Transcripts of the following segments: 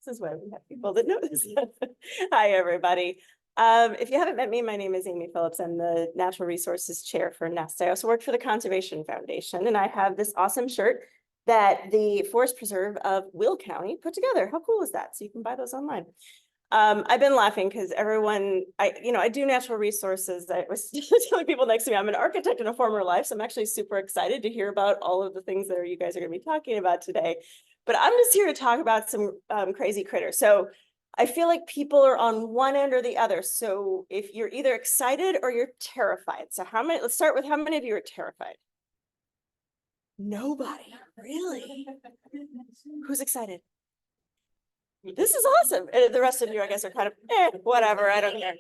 This is why we have people that know this. Hi, everybody. If you haven't met me, my name is Amy Phillips. I'm the Natural Resources Chair for NEST. I also work for the Conservation Foundation, and I have this awesome shirt that the Forest Preserve of Will County put together. How cool is that? So you can buy those online. I've been laughing because everyone, I do natural resources. I was telling people next to me, I'm an architect in a former life, so I'm actually super excited to hear about all of the things that you guys are going to be talking about today. But I'm just here to talk about some crazy critters. So I feel like people are on one end or the other. So if you're either excited or you're terrified. So let's start with how many of you are terrified? Nobody, really? Who's excited? This is awesome. And the rest of you, I guess, are kind of, whatever, I don't care.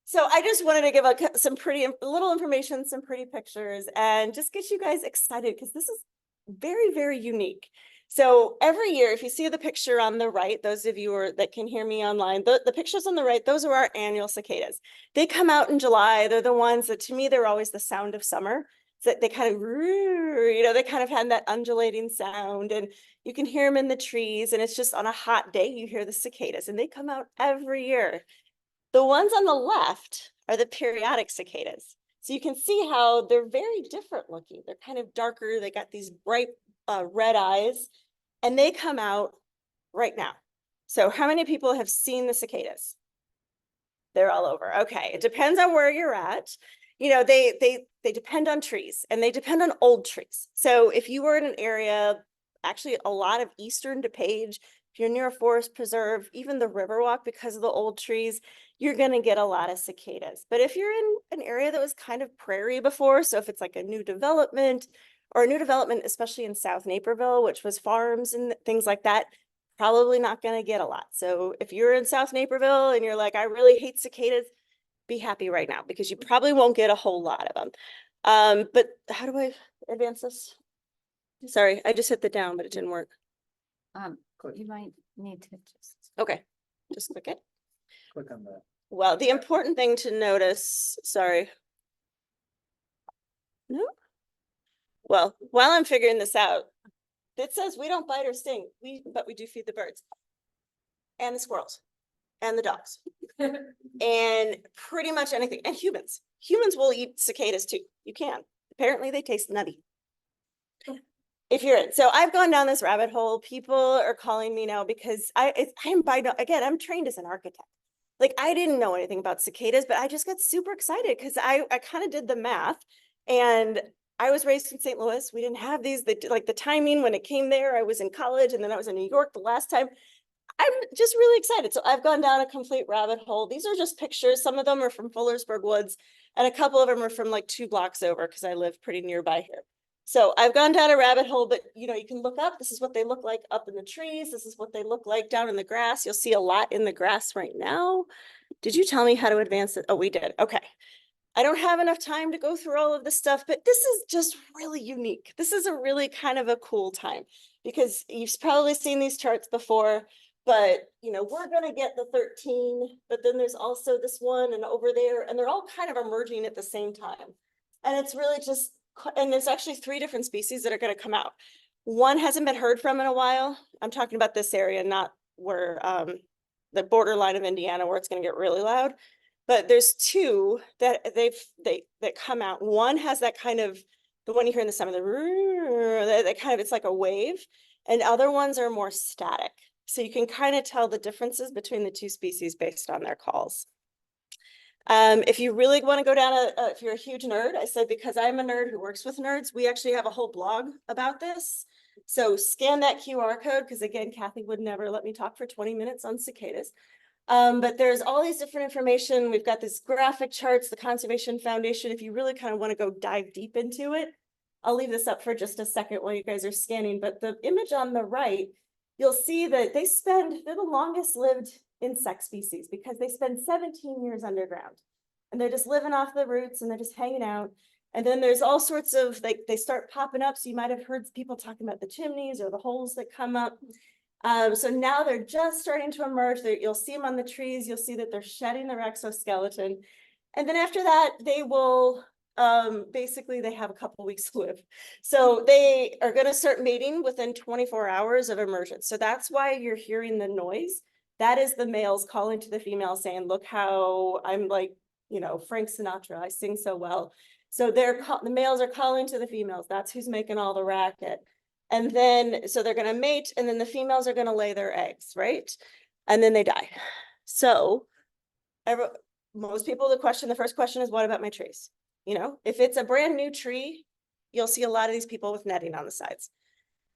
So I just wanted to give some little information, some pretty pictures, and just get you guys excited because this is very, very unique. So every year, if you see the picture on the right, those of you that can hear me online, the pictures on the right, those are our annual cicadas. They come out in July. They're the ones that, to me, they're always the sound of summer. So they kind of, they kind of had that undulating sound, and you can hear them in the trees, and it's just on a hot day, you hear the cicadas, and they come out every year. The ones on the left are the periodic cicadas. So you can see how they're very different looking. They're kind of darker. They got these bright red eyes, and they come out right now. So how many people have seen the cicadas? They're all over. Okay, it depends on where you're at. They depend on trees, and they depend on old trees. So if you were in an area, actually a lot of eastern DuPage, if you're near a forest preserve, even the Riverwalk, because of the old trees, you're going to get a lot of cicadas. But if you're in an area that was kind of prairie before, so if it's like a new development, especially in South Naperville, which was farms and things like that, probably not going to get a lot. So if you're in South Naperville and you're like, I really hate cicadas, be happy right now because you probably won't get a whole lot of them. But how do I advance this? Sorry, I just hit the down, but it didn't work. You might need to just click it. Click on that. Well, the important thing to notice, sorry. No. Well, while I'm figuring this out, it says we don't bite or sting, but we do feed the birds and the squirrels and the dogs and pretty much anything, and humans. Humans will eat cicadas too. You can. Apparently they taste nutty. If you're in. So I've gone down this rabbit hole. People are calling me now because I'm trained as an architect. Like, I didn't know anything about cicadas, but I just got super excited because I kind of did the math, and I was raised in St. Louis. We didn't have these, like the timing when it came there, I was in college, and then I was in New York the last time. I'm just really excited. So I've gone down a complete rabbit hole. These are just pictures. Some of them are from Fullersburg Woods, and a couple of them are from like 2 blocks over because I live pretty nearby here. So I've gone down a rabbit hole, but you can look up. This is what they look like up in the trees. This is what they look like down in the grass. You'll see a lot in the grass right now. Did you tell me how to advance it? Oh, we did. Okay. I don't have enough time to go through all of this stuff, but this is just really unique. This is a really kind of a cool time because you've probably seen these charts before, but we're going to get the 13, but then there's also this one and over there, and they're all kind of emerging at the same time. And it's really just, and there's actually 3 different species that are going to come out. One hasn't been heard from in a while. I'm talking about this area, not where the borderline of Indiana where it's going to get really loud. But there's 2 that that come out. One has that kind of, the one you hear in the summer, that kind of, it's like a wave, and other ones are more static. So you can kind of tell the differences between the 2 species based on their calls. If you really want to go down if you're a huge nerd, I said, because I'm a nerd who works with nerds, we actually have a whole blog about this. So scan that QR code, because again, Kathy would never let me talk for 20 minutes on cicadas. But there's all these different information. We've got this graphic charts, the Conservation Foundation. If you really kind of want to go dive deep into it, I'll leave this up for just a second while you guys are scanning. But the image on the right, you'll see that they're the longest lived insect species because they spend 17 years underground, and they're just living off the roots, and they're just hanging out. And then there's all sorts of, they start popping up. So you might have heard people talking about the chimneys or the holes that come up. So now they're just starting to emerge. You'll see them on the trees. You'll see that they're shedding their exoskeleton. And then after that, they will Basically they have a couple weeks to live. So they are gonna start mating within 24 hours of emergence. So that's why you're hearing the noise. That is the males calling to the females saying, look how I'm like, you know, Frank Sinatra, I sing so well. So the males are calling to the females. That's who's making all the racket. And then, so they're gonna mate and then the females are gonna lay their eggs, right? And then they die. So most people, the first question is, what about my trees? You know, if it's a brand new tree, you'll see a lot of these people with netting on the sides.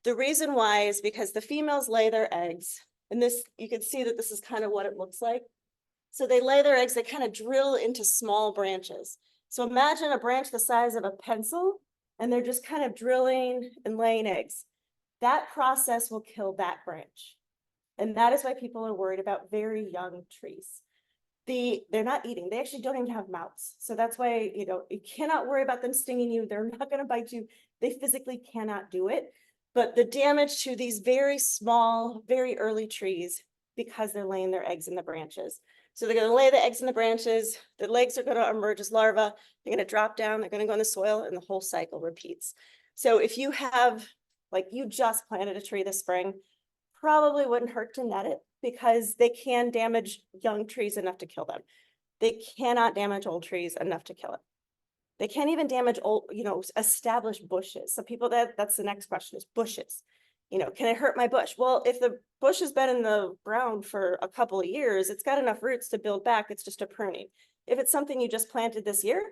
The reason why is because the females lay their eggs, and this, you can see that this is kind of what it looks like. So they lay their eggs, they kind of drill into small branches. So imagine a branch the size of a pencil, and they're just kind of drilling and laying eggs. That process will kill that branch. And that is why people are worried about very young trees. They're not eating, they actually don't even have mouths. So that's why, you know, you cannot worry about them stinging you. They're not gonna bite you. They physically cannot do it. But the damage to these very small, very early trees, because they're laying their eggs in the branches. So they're gonna lay the eggs in the branches, the legs are gonna emerge as larvae, they're gonna drop down, they're gonna go in the soil, and the whole cycle repeats. So if you have, like you just planted a tree this spring, probably wouldn't hurt to net it because they can damage young trees enough to kill them. They cannot damage old trees enough to kill it. They can't even damage old, you know, established bushes. So people, that's the next question is bushes. You know, can it hurt my bush? Well, if the bush has been in the ground for a couple of years, it's got enough roots to build back. It's just a pruning. If it's something you just planted this year,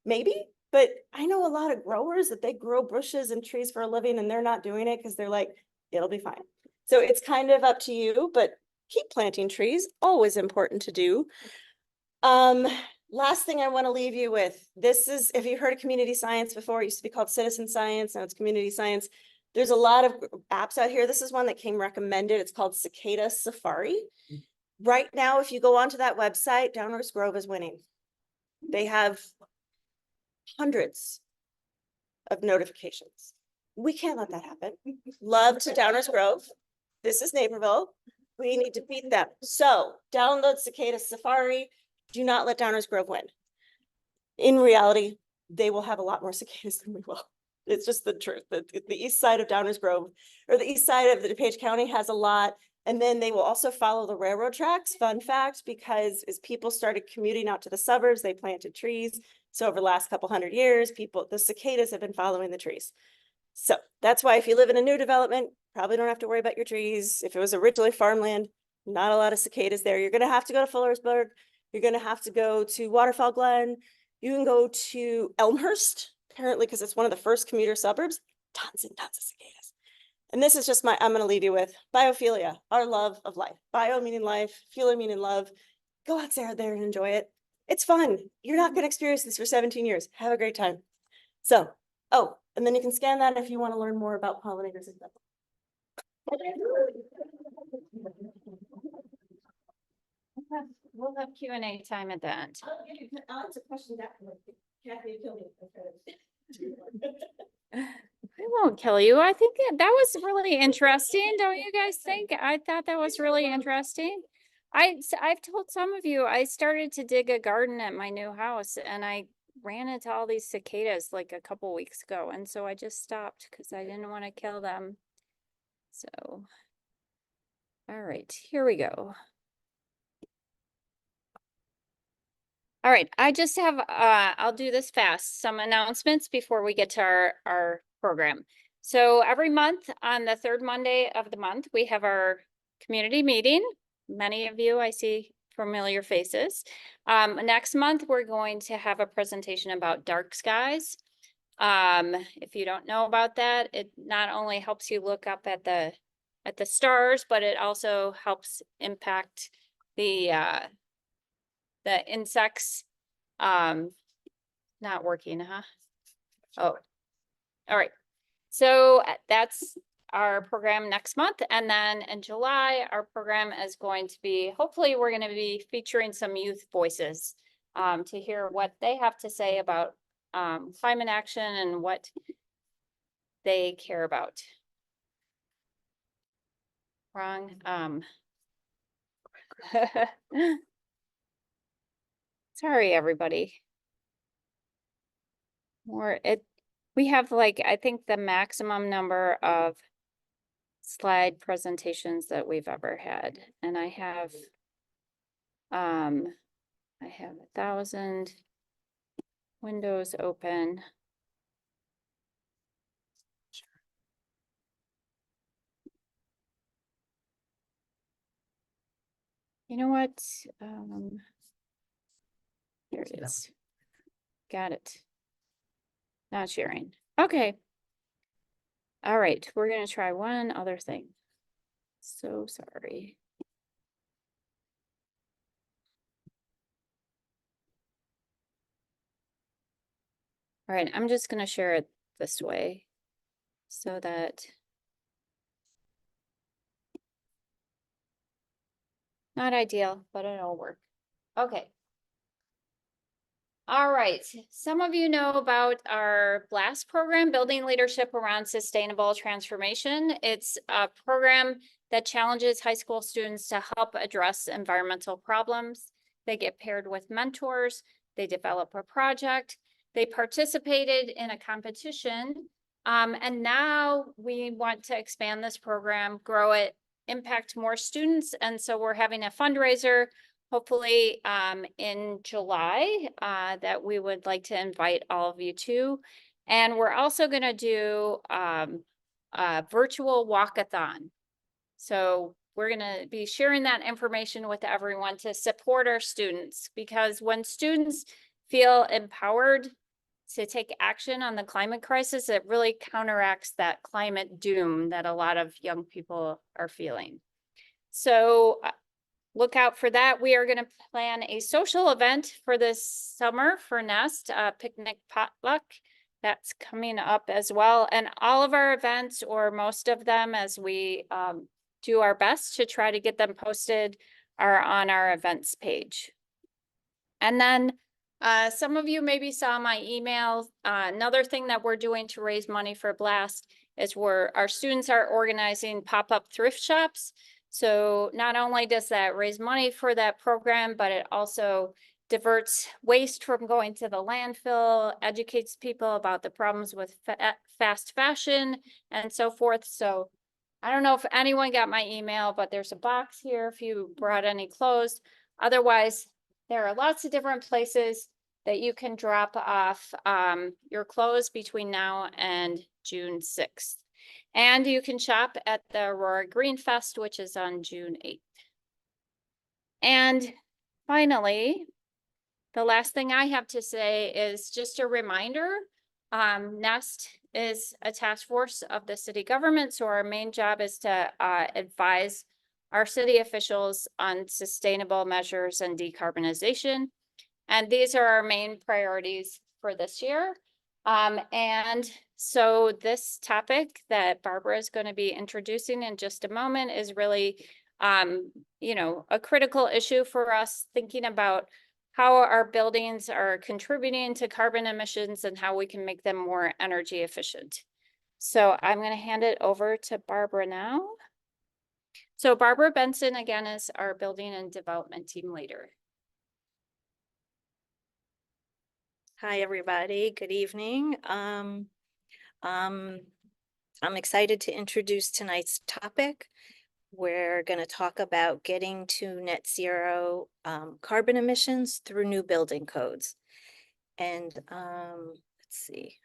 maybe. But I know a lot of growers that they grow bushes and trees for a living and they're not doing it because they're like, it'll be fine. So it's kind of up to you, but keep planting trees, always important to do. Last thing I want to leave you with, this is, if you've heard of community science before, it used to be called citizen science, now it's community science. There's a lot of apps out here. This is one that came recommended. It's called Cicada Safari. Right now, if you go onto that website, Downers Grove is winning. They have hundreds of notifications. We can't let that happen. Love to Downers Grove. This is Naperville. We need to beat them. So download Cicada Safari. Do not let Downers Grove win. In reality, they will have a lot more cicadas than we will. It's just the truth. The east side of Downers Grove, or the east side of the DuPage County, has a lot. And then they will also follow the railroad tracks. Fun fact, because as people started commuting out to the suburbs, they planted trees. So over the last couple hundred years, the cicadas have been following the trees. So that's why if you live in a new development, probably don't have to worry about your trees. If it was originally farmland, not a lot of cicadas there. You're going to have to go to Fullersburg. You're going to have to go to Waterfall Glen. You can go to Elmhurst, apparently, because it's one of the first commuter suburbs. Tons and tons of cicadas. And this is just I'm going to leave you with biophilia, our love of life. Bio meaning life, philia meaning love. Go out there and enjoy it. It's fun. You're not going to experience this for 17 years. Have a great time. So, oh, and then you can scan that if you want to learn more about pollinators and stuff. We'll have Q&A time at the end. I'll answer questions after. Kathy, kill me. I won't kill you. I think that was really interesting. Don't you guys think? I thought that was really interesting. I've told some of you, I started to dig a garden at my new house and I ran into all these cicadas like a couple weeks ago. And so I just stopped because I didn't want to kill them. So, all right, here we go. All right, I just have, I'll do this fast, some announcements before we get to our program. So every month on the third Monday of the month, we have our community meeting. Many of you, I see familiar faces. Next month, we're going to have a presentation about dark skies. If you don't know about that, it not only helps you look up at the stars, but it also helps impact the insects. Not working, huh? Oh, all right. So that's our program next month. And then in July, our program is going to be, hopefully we're going to be featuring some youth voices to hear what they have to say about climate action and what they care about. Wrong. Sorry, everybody. we have like, I think the maximum number of slide presentations that we've ever had. And I have 1,000 windows open. You know what? Here it is. Got it. Not sharing. Okay. All right, we're gonna try one other thing. So sorry. All right, I'm just gonna share it this way so that not ideal, but it'll work. Okay. All right, some of you know about our BLAST program, Building Leadership Around Sustainable Transformation. It's a program that challenges high school students to help address environmental problems. They get paired with mentors, they develop a project, they participated in a competition, and now we want to expand this program, grow it, impact more students, and so we're having a fundraiser hopefully in July that we would like to invite all of you to. And we're also going to do a virtual walkathon. So we're going to be sharing that information with everyone to support our students, because when students feel empowered to take action on the climate crisis, it really counteracts that climate doom that a lot of young people are feeling. So look out for that. We are going to plan a social event for this summer for Nest, picnic potluck. That's coming up as well. And all of our events, or most of them, as we do our best to try to get them posted, are on our events page. And then some of you maybe saw my email. Another thing that we're doing to raise money for BLAST is our students are organizing pop-up thrift shops. So not only does that raise money for that program, but it also diverts waste from going to the landfill, educates people about the problems with fast fashion and so forth. So I don't know if anyone got my email, but there's a box here if you brought any clothes. Otherwise, there are lots of different places that you can drop off your clothes between now and June 6th. And you can shop at the Aurora Green Fest, which is on June 8th. And finally, the last thing I have to say is just a reminder, Nest is a task force of the city government. So our main job is to advise our city officials on sustainable measures and decarbonization. And these are our main priorities for this year. And so this topic that Barbara is going to be introducing in just a moment is really, you know, a critical issue for us, thinking about how our buildings are contributing to carbon emissions and how we can make them more energy efficient. So I'm going to hand it over to Barbara now. So Barbara Benson, again, is our building and development team leader. Hi, everybody. Good evening. I'm excited to introduce tonight's topic. We're going to talk about getting to net zero carbon emissions through new building codes. And let's see.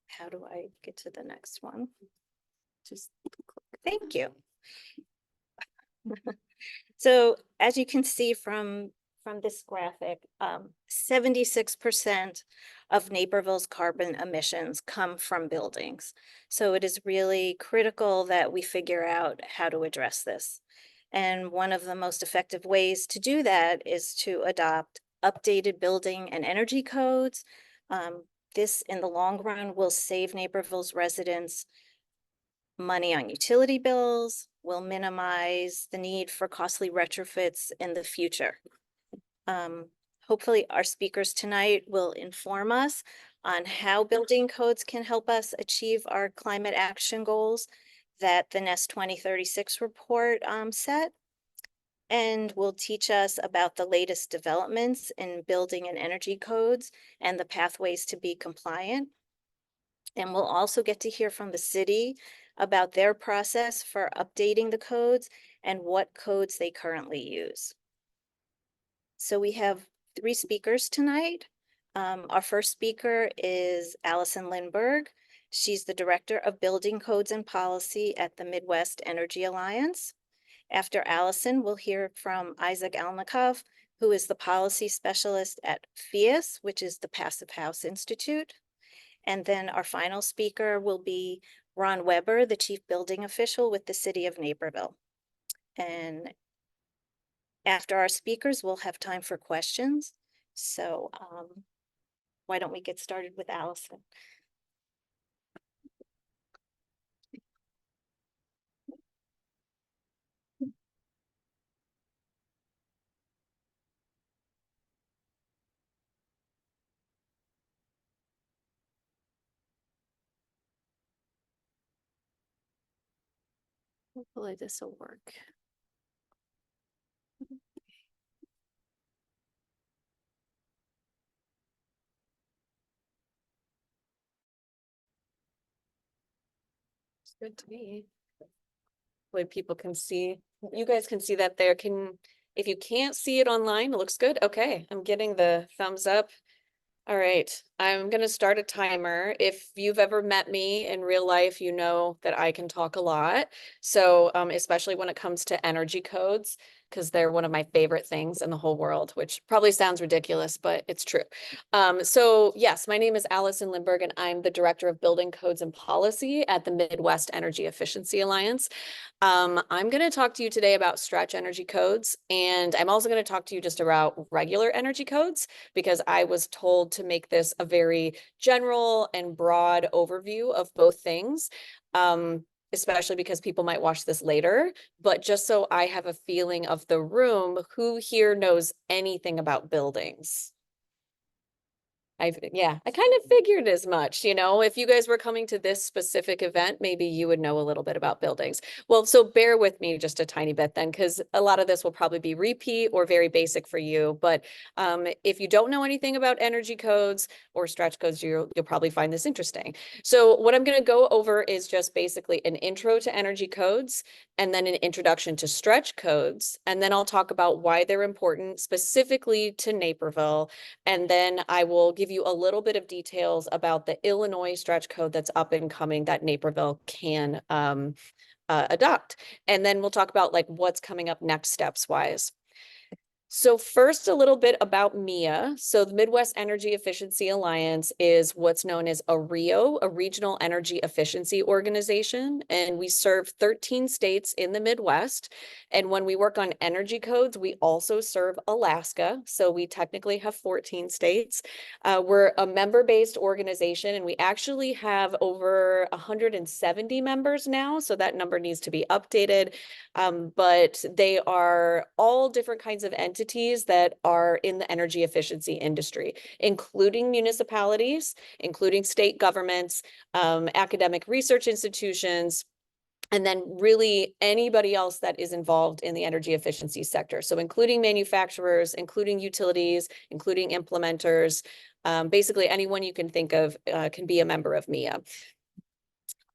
How do I get to the next one? Just click. Thank you. So as you can see from this graphic, 76% of Naperville's carbon emissions come from buildings. So it is really critical that we figure out how to address this. And one of the most effective ways to do that is to adopt updated building and energy codes. This, in the long run, will save Naperville's residents money on utility bills, will minimize the need for costly retrofits in the future. Hopefully our speakers tonight will inform us on how building codes can help us achieve our climate action goals that the Nest 2036 report set. and will teach us about the latest developments in building and energy codes and the pathways to be compliant. And we'll also get to hear from the city about their process for updating the codes and what codes they currently use. So we have 3 speakers tonight. Our first speaker is Alison Lindburg. She's the Director of Building Codes and Policy at the Midwest Energy Alliance. After Alison, we'll hear from Isaac Elnecave, who is the Policy Specialist at PHIUS, which is the Passive House Institute. And then our final speaker will be Ron Weber, the Chief Building Official with the City of Naperville. And after our speakers, we'll have time for questions. So why don't we get started with Alison? Hopefully this will work. It's good to me. Way people can see, you guys can see that there. If you can't see it online, it looks good. Okay, I'm getting the thumbs up. All right, I'm gonna start a timer. If you've ever met me in real life, you know that I can talk a lot. So especially when it comes to energy codes, because they're one of my favorite things in the whole world, which probably sounds ridiculous, but it's true. So yes, my name is Alison Lindburg, and I'm the Director of Building Codes and Policy at the Midwest Energy Efficiency Alliance. I'm going to talk to you today about stretch energy codes, and I'm also going to talk to you just about regular energy codes, because I was told to make this a very general and broad overview of both things, especially because people might watch this later. But just so I have a feeling of the room, who here knows anything about buildings? I kind of figured as much, if you guys were coming to this specific event, maybe you would know a little bit about buildings. Well, so bear with me just a tiny bit then, because a lot of this will probably be repeat or very basic for you. But if you don't know anything about energy codes or stretch codes, you'll probably find this interesting. So what I'm going to go over is just basically an intro to energy codes, and then an introduction to stretch codes. And then I'll talk about why they're important specifically to Naperville. And then I will give you a little bit of details about the Illinois stretch code that's up and coming that Naperville can adopt. And then we'll talk about like what's coming up next steps wise. So first, a little bit about MIA. So the Midwest Energy Efficiency Alliance is what's known as a RIO, a Regional Energy Efficiency Organization, and we serve 13 states in the Midwest. And when we work on energy codes, we also serve Alaska. So we technically have 14 states. We're a member-based organization, and we actually have over 170 members now. So that number needs to be updated. But they are all different kinds of entities that are in the energy efficiency industry, including municipalities, including state governments, academic research institutions, and then really anybody else that is involved in the energy efficiency sector. So including manufacturers, including utilities, including implementers, basically anyone you can think of can be a member of MIA.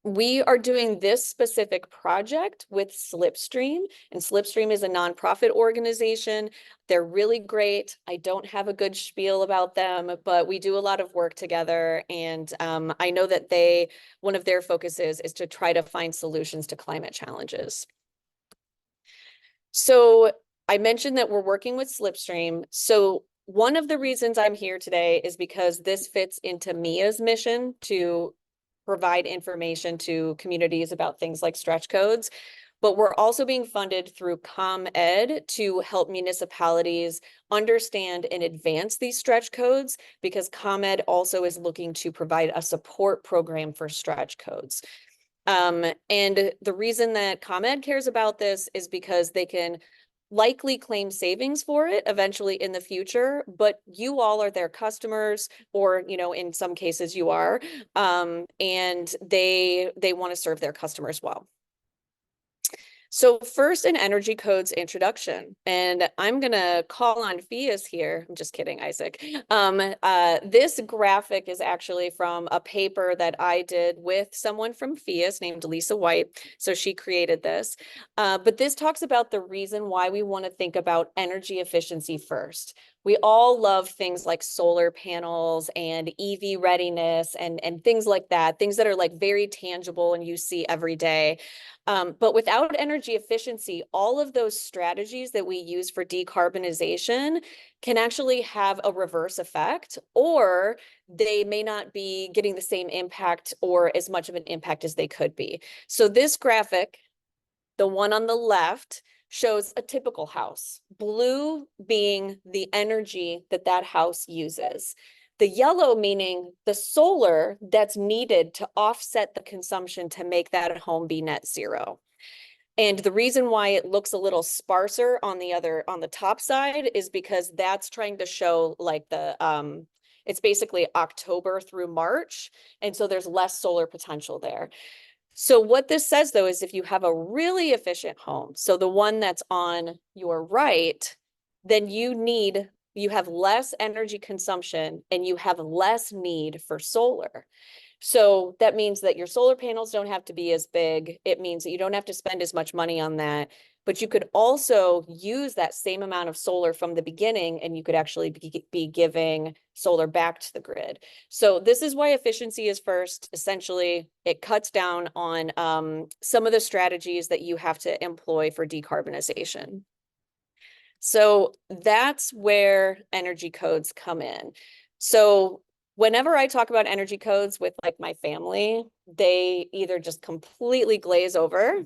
We are doing this specific project with Slipstream, and Slipstream is a nonprofit organization. They're really great. I don't have a good spiel about them, but we do a lot of work together. And I know that one of their focuses is to try to find solutions to climate challenges. So I mentioned that we're working with Slipstream. So one of the reasons I'm here today is because this fits into MIA's mission to provide information to communities about things like stretch codes, but we're also being funded through ComEd to help municipalities understand and advance these stretch codes, because ComEd also is looking to provide a support program for stretch codes. And the reason that ComEd cares about this is because they can likely claim savings for it eventually in the future, but you all are their customers, or in some cases you are, and they want to serve their customers well. So first, an energy codes introduction, and I'm gonna call on PHIUS here. I'm just kidding, Isaac. This graphic is actually from a paper that I did with someone from PHIUS named Lisa White. So she created this, but this talks about the reason why we want to think about energy efficiency first. We all love things like solar panels and EV readiness and things like that, things that are like very tangible and you see every day. But without energy efficiency, all of those strategies that we use for decarbonization can actually have a reverse effect, or they may not be getting the same impact or as much of an impact as they could be. So this graphic, the one on the left, shows a typical house, blue being the energy that that house uses. The yellow meaning the solar that's needed to offset the consumption to make that home be net zero. And the reason why it looks a little sparser on the top side is because that's trying to show like it's basically October through March. And so there's less solar potential there. So what this says though is if you have a really efficient home, so the one that's on your right, then you have less energy consumption and you have less need for solar. So that means that your solar panels don't have to be as big. It means that you don't have to spend as much money on that, but you could also use that same amount of solar from the beginning and you could actually be giving solar back to the grid. So this is why efficiency is first. Essentially, it cuts down on some of the strategies that you have to employ for decarbonization. So that's where energy codes come in. So whenever I talk about energy codes with like my family, they either just completely glaze over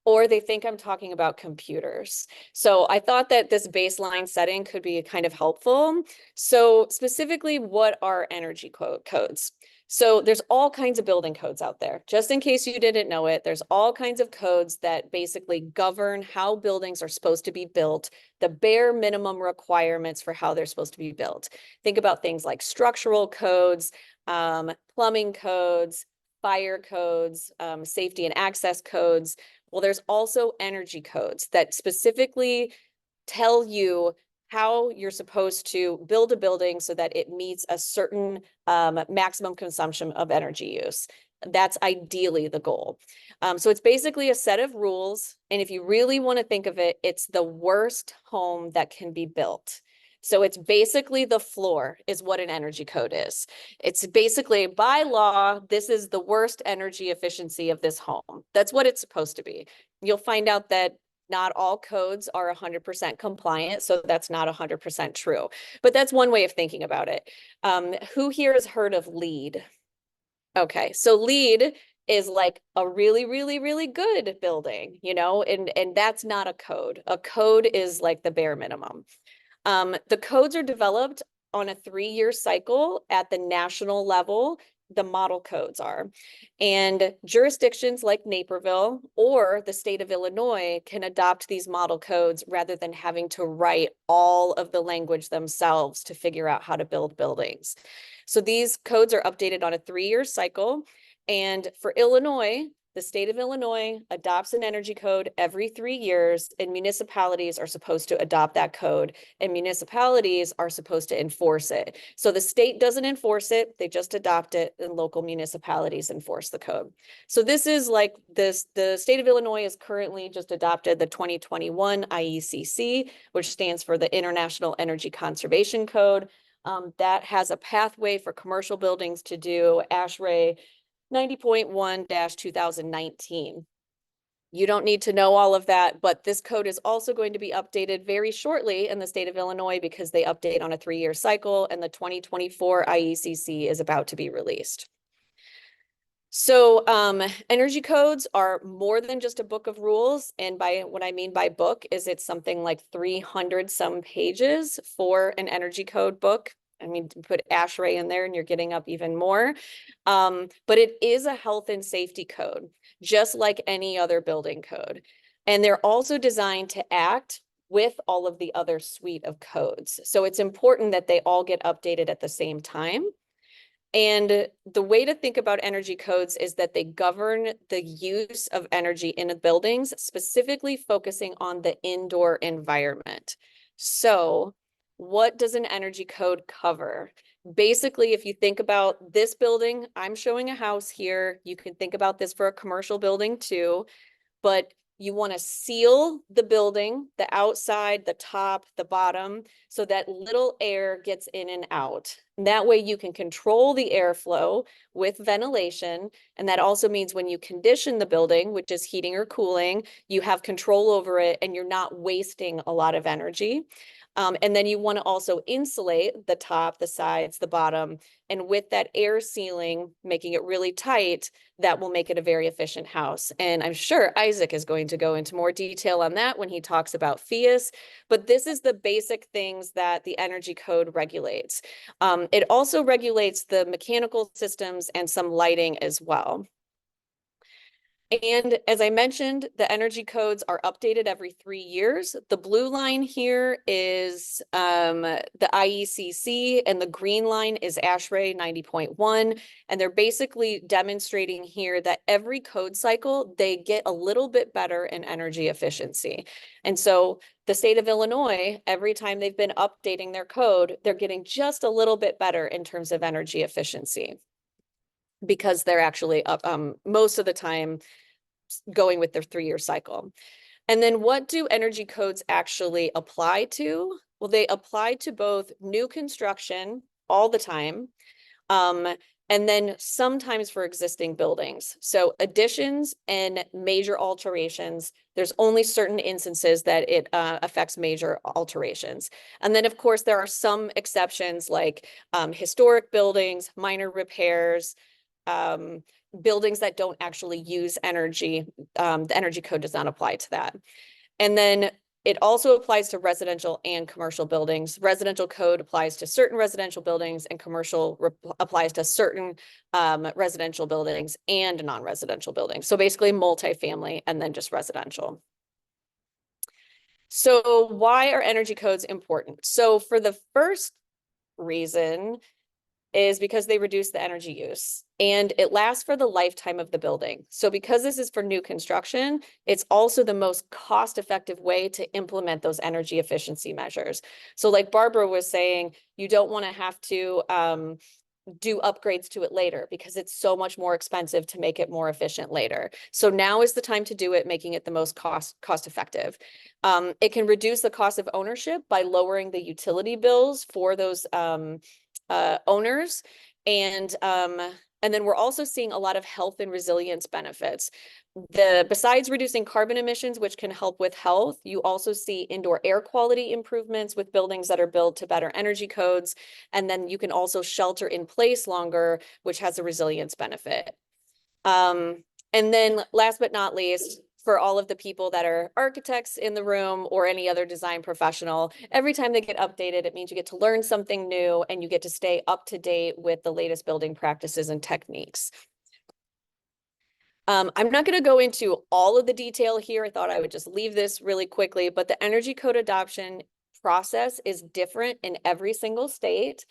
or they think I'm talking about computers. So I thought that this baseline setting could be kind of helpful. So specifically, what are energy codes? So there's all kinds of building codes out there. Just in case you didn't know it, there's all kinds of codes that basically govern how buildings are supposed to be built, the bare minimum requirements for how they're supposed to be built. Think about things like structural codes, plumbing codes, fire codes, safety and access codes. Well, there's also energy codes that specifically tell you how you're supposed to build a building so that it meets a certain maximum consumption of energy use. That's ideally the goal. So it's basically a set of rules. And if you really want to think of it, it's the worst home that can be built. So it's basically the floor is what an energy code is. It's basically by law, this is the worst energy efficiency of this home. That's what it's supposed to be. You'll find out that not all codes are 100% compliant, so that's not 100% true. But that's one way of thinking about it. Who here has heard of LEED? Okay, so LEED is like a really, really, really good building, you know, and that's not a code. A code is like the bare minimum. The codes are developed on a 3-year cycle at the national level. The model codes are. And jurisdictions like Naperville or the state of Illinois can adopt these model codes rather than having to write all of the language themselves to figure out how to build buildings. So these codes are updated on a 3-year cycle. And for Illinois, the state of Illinois adopts an energy code every 3 years, and municipalities are supposed to adopt that code, and municipalities are supposed to enforce it. So the state doesn't enforce it, they just adopt it, and local municipalities enforce the code. So this is like this, the state of Illinois has currently just adopted the 2021 IECC, which stands for the International Energy Conservation Code. That has a pathway for commercial buildings to do ASHRAE 90.1-2019. You don't need to know all of that, but this code is also going to be updated very shortly in the state of Illinois because they update on a 3-year cycle, and the 2024 IECC is about to be released. So energy codes are more than just a book of rules. And by what I mean by book is it's something like 300 some pages for an energy code book. I mean, put ASHRAE in there and you're getting up even more. But it is a health and safety code, just like any other building code. And they're also designed to act with all of the other suite of codes. So it's important that they all get updated at the same time. And the way to think about energy codes is that they govern the use of energy in the buildings, specifically focusing on the indoor environment. So what does an energy code cover? Basically, if you think about this building, I'm showing a house here. You can think about this for a commercial building too, but you want to seal the building, the outside, the top, the bottom, so that little air gets in and out. And that way you can control the airflow with ventilation. And that also means when you condition the building, which is heating or cooling, you have control over it and you're not wasting a lot of energy. And then you want to also insulate the top, the sides, the bottom. And with that air sealing, making it really tight, that will make it a very efficient house. And I'm sure Isaac is going to go into more detail on that when he talks about PHIUS, but this is the basic things that the energy code regulates. It also regulates the mechanical systems and some lighting as well. And as I mentioned, the energy codes are updated every 3 years. The blue line here is the IECC, and the green line is ASHRAE 90.1. And they're basically demonstrating here that every code cycle, they get a little bit better in energy efficiency. And so the state of Illinois, every time they've been updating their code, they're getting just a little bit better in terms of energy efficiency, because they're actually up most of the time going with their 3-year cycle. And then what do energy codes actually apply to? Well, they apply to both new construction all the time, and then sometimes for existing buildings. So additions and major alterations, there's only certain instances that it affects major alterations. And then of course, there are some exceptions like historic buildings, minor repairs, buildings that don't actually use energy. The energy code does not apply to that. And then it also applies to residential and commercial buildings. Residential code applies to certain residential buildings, and commercial applies to certain residential buildings and non-residential buildings. So basically multifamily and then just residential. So why are energy codes important? So for the first reason is because they reduce the energy use, and it lasts for the lifetime of the building. So because this is for new construction, it's also the most cost-effective way to implement those energy efficiency measures. So like Barbara was saying, you don't want to have to do upgrades to it later because it's so much more expensive to make it more efficient later. So now is the time to do it, making it the most cost effective. It can reduce the cost of ownership by lowering the utility bills for those owners. And then we're also seeing a lot of health and resilience benefits. Besides reducing carbon emissions, which can help with health, you also see indoor air quality improvements with buildings that are built to better energy codes. And then you can also shelter in place longer, which has a resilience benefit. And then last but not least, for all of the people that are architects in the room or any other design professional, every time they get updated, it means you get to learn something new and you get to stay up to date with the latest building practices and techniques. I'm not going to go into all of the detail here. I thought I would just leave this really quickly, but the energy code adoption process is different in every single state.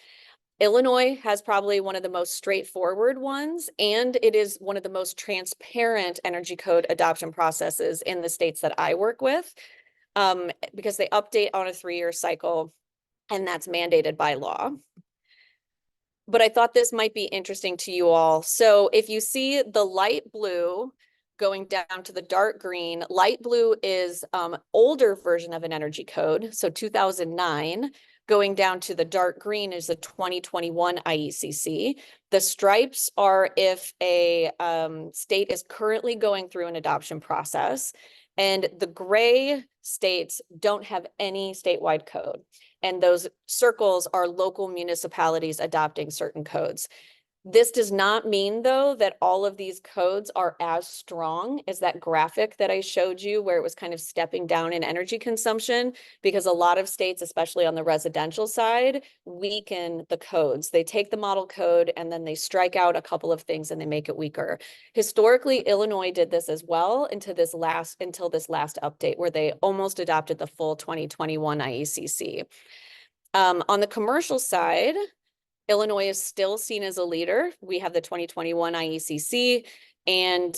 Illinois has probably one of the most straightforward ones, and it is one of the most transparent energy code adoption processes in the states that I work with, because they update on a 3-year cycle, and that's mandated by law. But I thought this might be interesting to you all. So if you see the light blue going down to the dark green, light blue is older version of an energy code, so 2009. Going down to the dark green is the 2021 IECC. The stripes are if a state is currently going through an adoption process, and the gray states don't have any statewide code. And those circles are local municipalities adopting certain codes. This does not mean, though, that all of these codes are as strong as that graphic that I showed you, where it was kind of stepping down in energy consumption, because a lot of states, especially on the residential side, weaken the codes. They take the model code and then they strike out a couple of things and they make it weaker. Historically, Illinois did this as well until this last update, where they almost adopted the full 2021 IECC. On the commercial side, Illinois is still seen as a leader. We have the 2021 IECC, and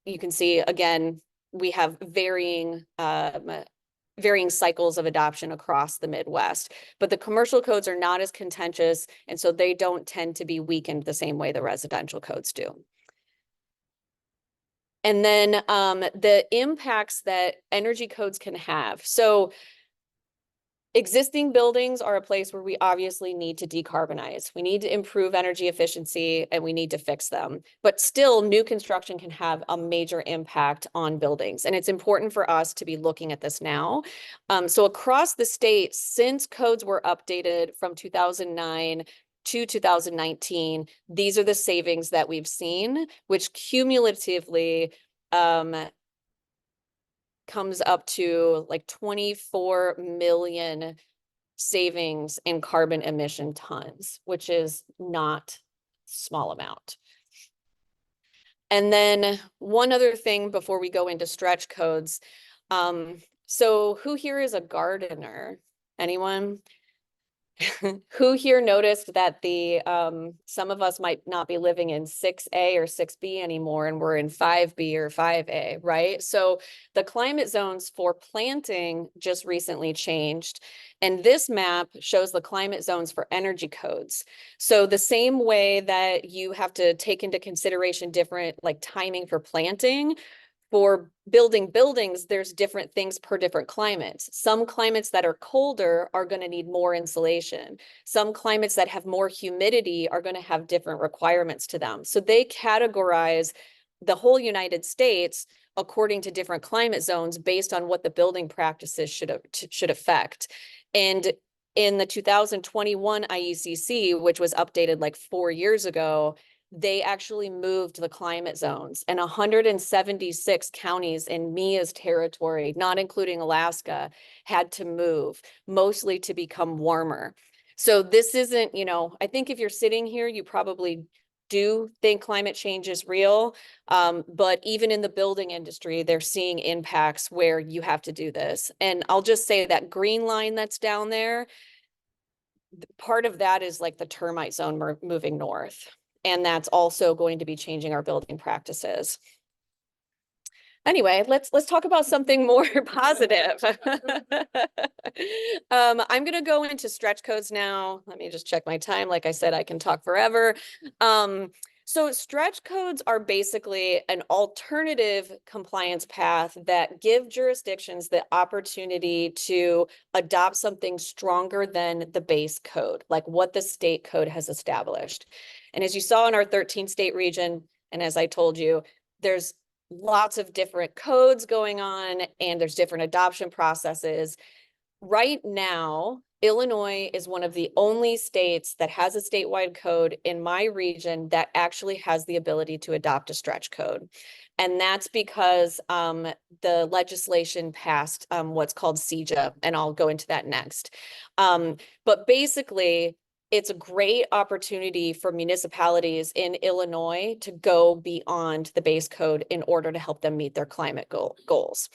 you can see again, we have varying cycles of adoption across the Midwest, but the commercial codes are not as contentious, and so they don't tend to be weakened the same way the residential codes do. And then the impacts that energy codes can have. So existing buildings are a place where we obviously need to decarbonize. We need to improve energy efficiency and we need to fix them. But still, new construction can have a major impact on buildings. And it's important for us to be looking at this now. So across the state, since codes were updated from 2009 to 2019, these are the savings that we've seen, which cumulatively comes up to like 24 million savings in carbon emission tons, which is not a small amount. And then one other thing before we go into stretch codes. So who here is a gardener? Anyone? Who here noticed that the some of us might not be living in 6A or 6B anymore, and we're in 5B or 5A, right? So the climate zones for planting just recently changed. And this map shows the climate zones for energy codes. So the same way that you have to take into consideration different like timing for planting, for building buildings, there's different things per different climates. Some climates that are colder are going to need more insulation. Some climates that have more humidity are going to have different requirements to them. So they categorize the whole United States according to different climate zones based on what the building practices should affect. And in the 2021 IECC, which was updated like 4 years ago, they actually moved the climate zones, and 176 counties in MIA's territory, not including Alaska, had to move, mostly to become warmer. So this isn't, you know, I think if you're sitting here, you probably do think climate change is real. But even in the building industry, they're seeing impacts where you have to do this. And I'll just say that green line that's down there, part of that is like the termite zone moving north. And that's also going to be changing our building practices. Anyway, let's talk about something more positive. I'm going to go into stretch codes now. Let me just check my time. Like I said, I can talk forever. So stretch codes are basically an alternative compliance path that give jurisdictions the opportunity to adopt something stronger than the base code, like what the state code has established. And as you saw in our 13-state region, and as I told you, there's lots of different codes going on and there's different adoption processes. Right now, Illinois is one of the only states that has a statewide code in my region that actually has the ability to adopt a stretch code. And that's because the legislation passed what's called CEJA, and I'll go into that next. But basically, it's a great opportunity for municipalities in Illinois to go beyond the base code in order to help them meet their climate goals.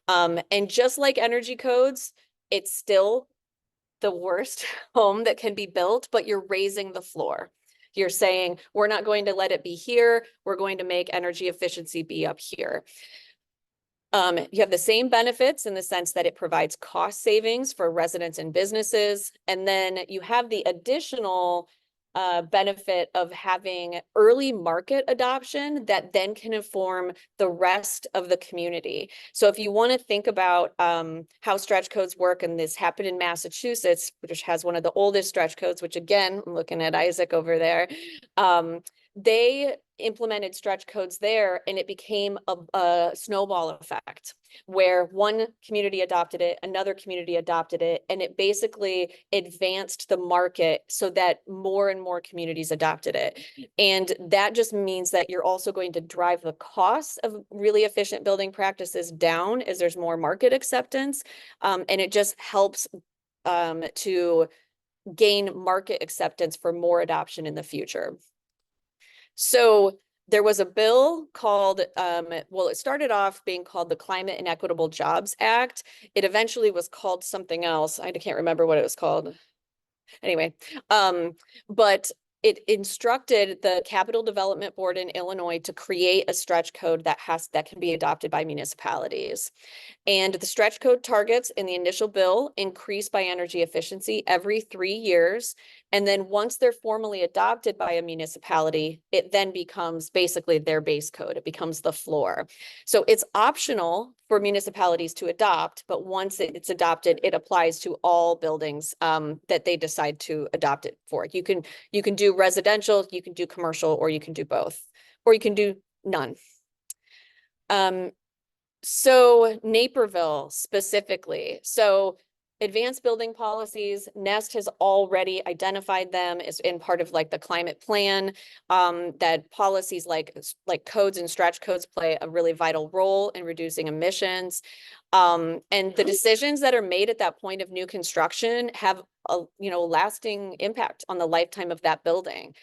And just like energy codes, it's still the worst home that can be built, but you're raising the floor. You're saying, we're not going to let it be here. We're going to make energy efficiency be up here. You have the same benefits in the sense that it provides cost savings for residents and businesses. And then you have the additional benefit of having early market adoption that then can inform the rest of the community. So if you want to think about how stretch codes work, and this happened in Massachusetts, which has one of the oldest stretch codes, which again, I'm looking at Isaac over there, they implemented stretch codes there, and it became a snowball effect where one community adopted it, another community adopted it, and it basically advanced the market so that more and more communities adopted it. And that just means that you're also going to drive the costs of really efficient building practices down as there's more market acceptance. And it just helps to gain market acceptance for more adoption in the future. So there was a bill called, well, it started off being called the Climate and Equitable Jobs Act. It eventually was called something else. I can't remember what it was called. Anyway, but it instructed the Capital Development Board in Illinois to create a stretch code that can be adopted by municipalities. And the stretch code targets in the initial bill increase by energy efficiency every 3 years. And then once they're formally adopted by a municipality, it then becomes basically their base code. It becomes the floor. So it's optional for municipalities to adopt, but once it's adopted, it applies to all buildings that they decide to adopt it for. You can do residential, you can do commercial, or you can do both, or you can do none. So Naperville specifically, so advanced building policies, Nest has already identified them as in part of like the climate plan, that policies like codes and stretch codes play a really vital role in reducing emissions. And the decisions that are made at that point of new construction have a, lasting impact on the lifetime of that building.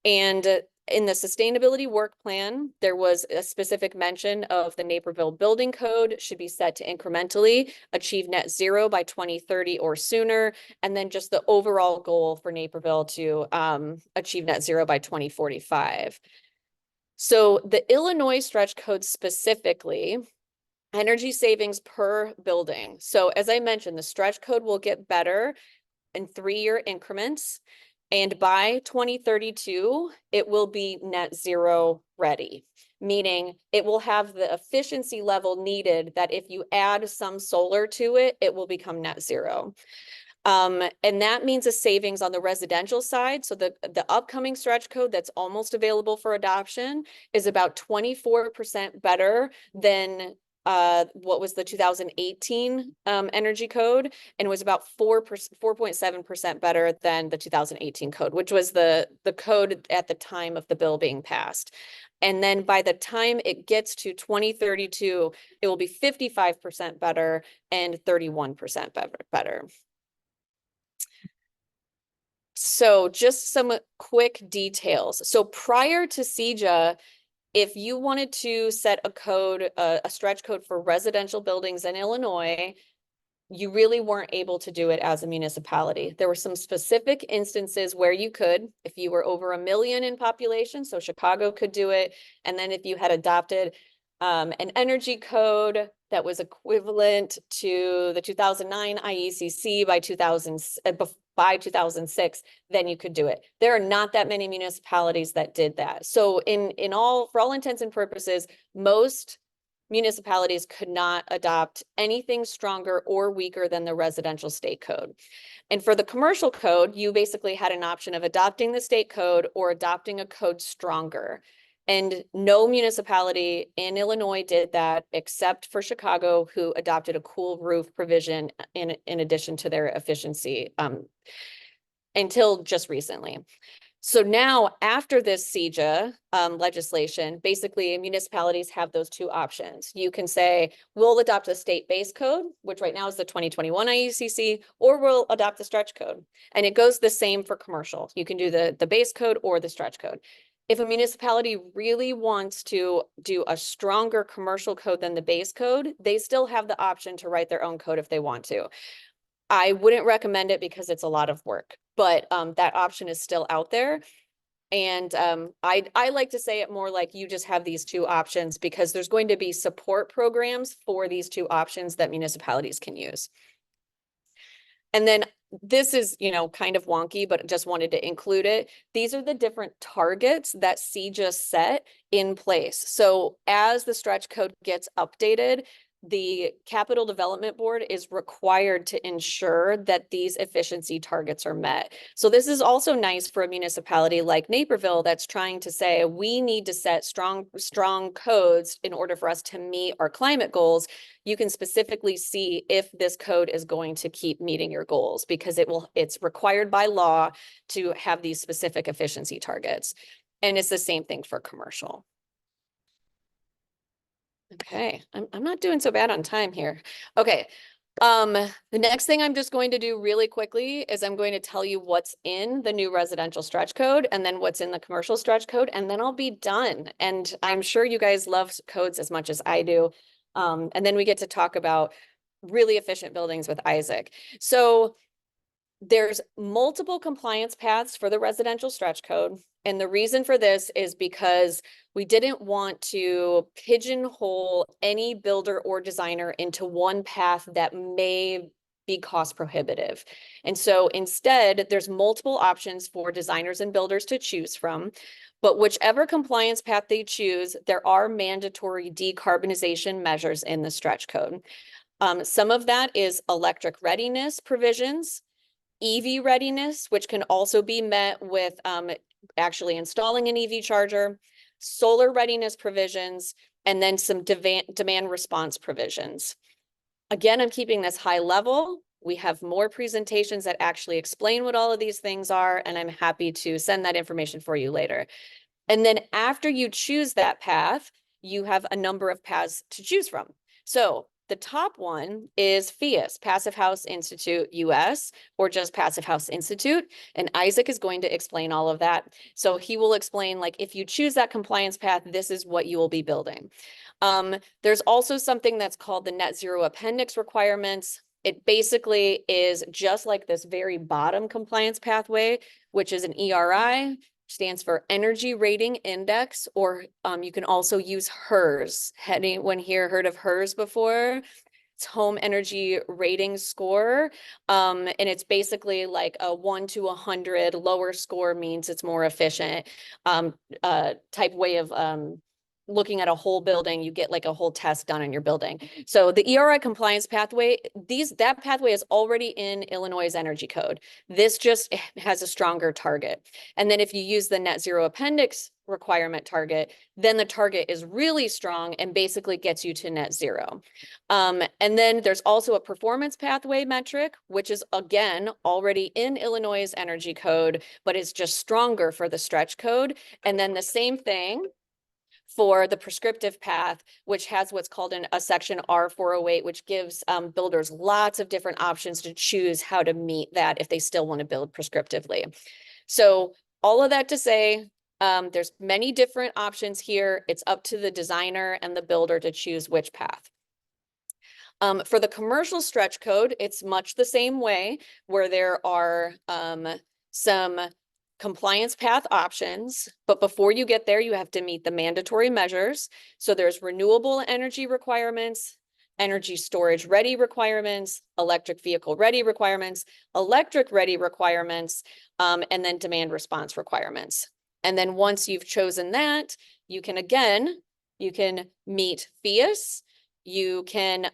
And in the sustainability work plan, there was a specific mention of the Naperville building code should be set to incrementally achieve net zero by 2030 or sooner. And then just the overall goal for Naperville to achieve net zero by 2045. So the Illinois stretch code specifically, energy savings per building. So as I mentioned, the stretch code will get better in 3-year increments. And by 2032, it will be net zero ready, meaning it will have the efficiency level needed that if you add some solar to it, it will become net zero. And that means a savings on the residential side. So the upcoming stretch code that's almost available for adoption is about 24% better than what was the 2018 energy code, and was about 4.7% better than the 2018 code, which was the code at the time of the bill being passed. And then by the time it gets to 2032, it will be 55% better and 31% better. So just some quick details. So prior to CEJA, if you wanted to set a code, a stretch code for residential buildings in Illinois, you really weren't able to do it as a municipality. There were some specific instances where you could, if you were over 1 million in population, so Chicago could do it. And then if you had adopted an energy code that was equivalent to the 2009 IECC by 2006, then you could do it. There are not that many municipalities that did that. So for all intents and purposes, most municipalities could not adopt anything stronger or weaker than the residential state code. And for the commercial code, you basically had an option of adopting the state code or adopting a code stronger. And no municipality in Illinois did that except for Chicago, who adopted a cool roof provision in addition to their efficiency until just recently. So now after this CEJA legislation, basically municipalities have those two options. You can say, we'll adopt the state base code, which right now is the 2021 IECC, or we'll adopt the stretch code. And it goes the same for commercial. You can do the base code or the stretch code. If a municipality really wants to do a stronger commercial code than the base code, they still have the option to write their own code if they want to. I wouldn't recommend it because it's a lot of work, but that option is still out there. And I like to say it more like you just have these two options because there's going to be support programs for these two options that municipalities can use. And then this is, kind of wonky, but just wanted to include it. These are the different targets that CEJA set in place. So as the stretch code gets updated, the Capital Development Board is required to ensure that these efficiency targets are met. So this is also nice for a municipality like Naperville that's trying to say, we need to set strong codes in order for us to meet our climate goals. You can specifically see if this code is going to keep meeting your goals because it's required by law to have these specific efficiency targets. And it's the same thing for commercial. Okay, I'm not doing so bad on time here. Okay, the next thing I'm just going to do really quickly is I'm going to tell you what's in the new residential stretch code and then what's in the commercial stretch code, and then I'll be done. And I'm sure you guys love codes as much as I do. And then we get to talk about really efficient buildings with Isaac. So there's multiple compliance paths for the residential stretch code. And the reason for this is because we didn't want to pigeonhole any builder or designer into one path that may be cost prohibitive. And so instead, there's multiple options for designers and builders to choose from. But whichever compliance path they choose, there are mandatory decarbonization measures in the stretch code. Some of that is electric readiness provisions, EV readiness, which can also be met with actually installing an EV charger, solar readiness provisions, and then some demand response provisions. Again, I'm keeping this high level. We have more presentations that actually explain what all of these things are, and I'm happy to send that information for you later. And then after you choose that path, you have a number of paths to choose from. So the top one is PHIUS, Passive House Institute US, or just Passive House Institute. And Isaac is going to explain all of that. So he will explain, like, if you choose that compliance path, this is what you will be building. There's also something that's called the net zero appendix requirements. It basically is just like this very bottom compliance pathway, which is an ERI, stands for Energy Rating Index, or you can also use HERS. Had anyone here heard of HERS before? It's Home Energy Rating Score. And it's basically like a 1 to 100. Lower score means it's more efficient type way of looking at a whole building. You get like a whole test done on your building. So the ERI compliance pathway, that pathway is already in Illinois' energy code. This just has a stronger target. And then if you use the net zero appendix requirement target, then the target is really strong and basically gets you to net zero. And then there's also a performance pathway metric, which is again already in Illinois' energy code, but it's just stronger for the stretch code. And then the same thing for the prescriptive path, which has what's called a section R408, which gives builders lots of different options to choose how to meet that if they still want to build prescriptively. So all of that to say, there's many different options here. It's up to the designer and the builder to choose which path. For the commercial stretch code, it's much the same way, where there are some compliance path options, but before you get there, you have to meet the mandatory measures. So there's renewable energy requirements, energy storage ready requirements, electric vehicle ready requirements, electric ready requirements, and then demand response requirements. And then once you've chosen that, you can meet PHIUS. You can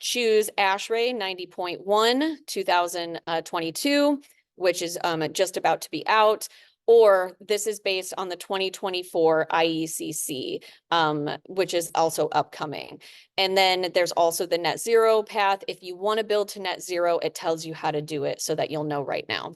choose ASHRAE 90.1 2022, which is just about to be out, or this is based on the 2024 IECC, which is also upcoming. And then there's also the net zero path. If you want to build to net zero, it tells you how to do it so that you'll know right now.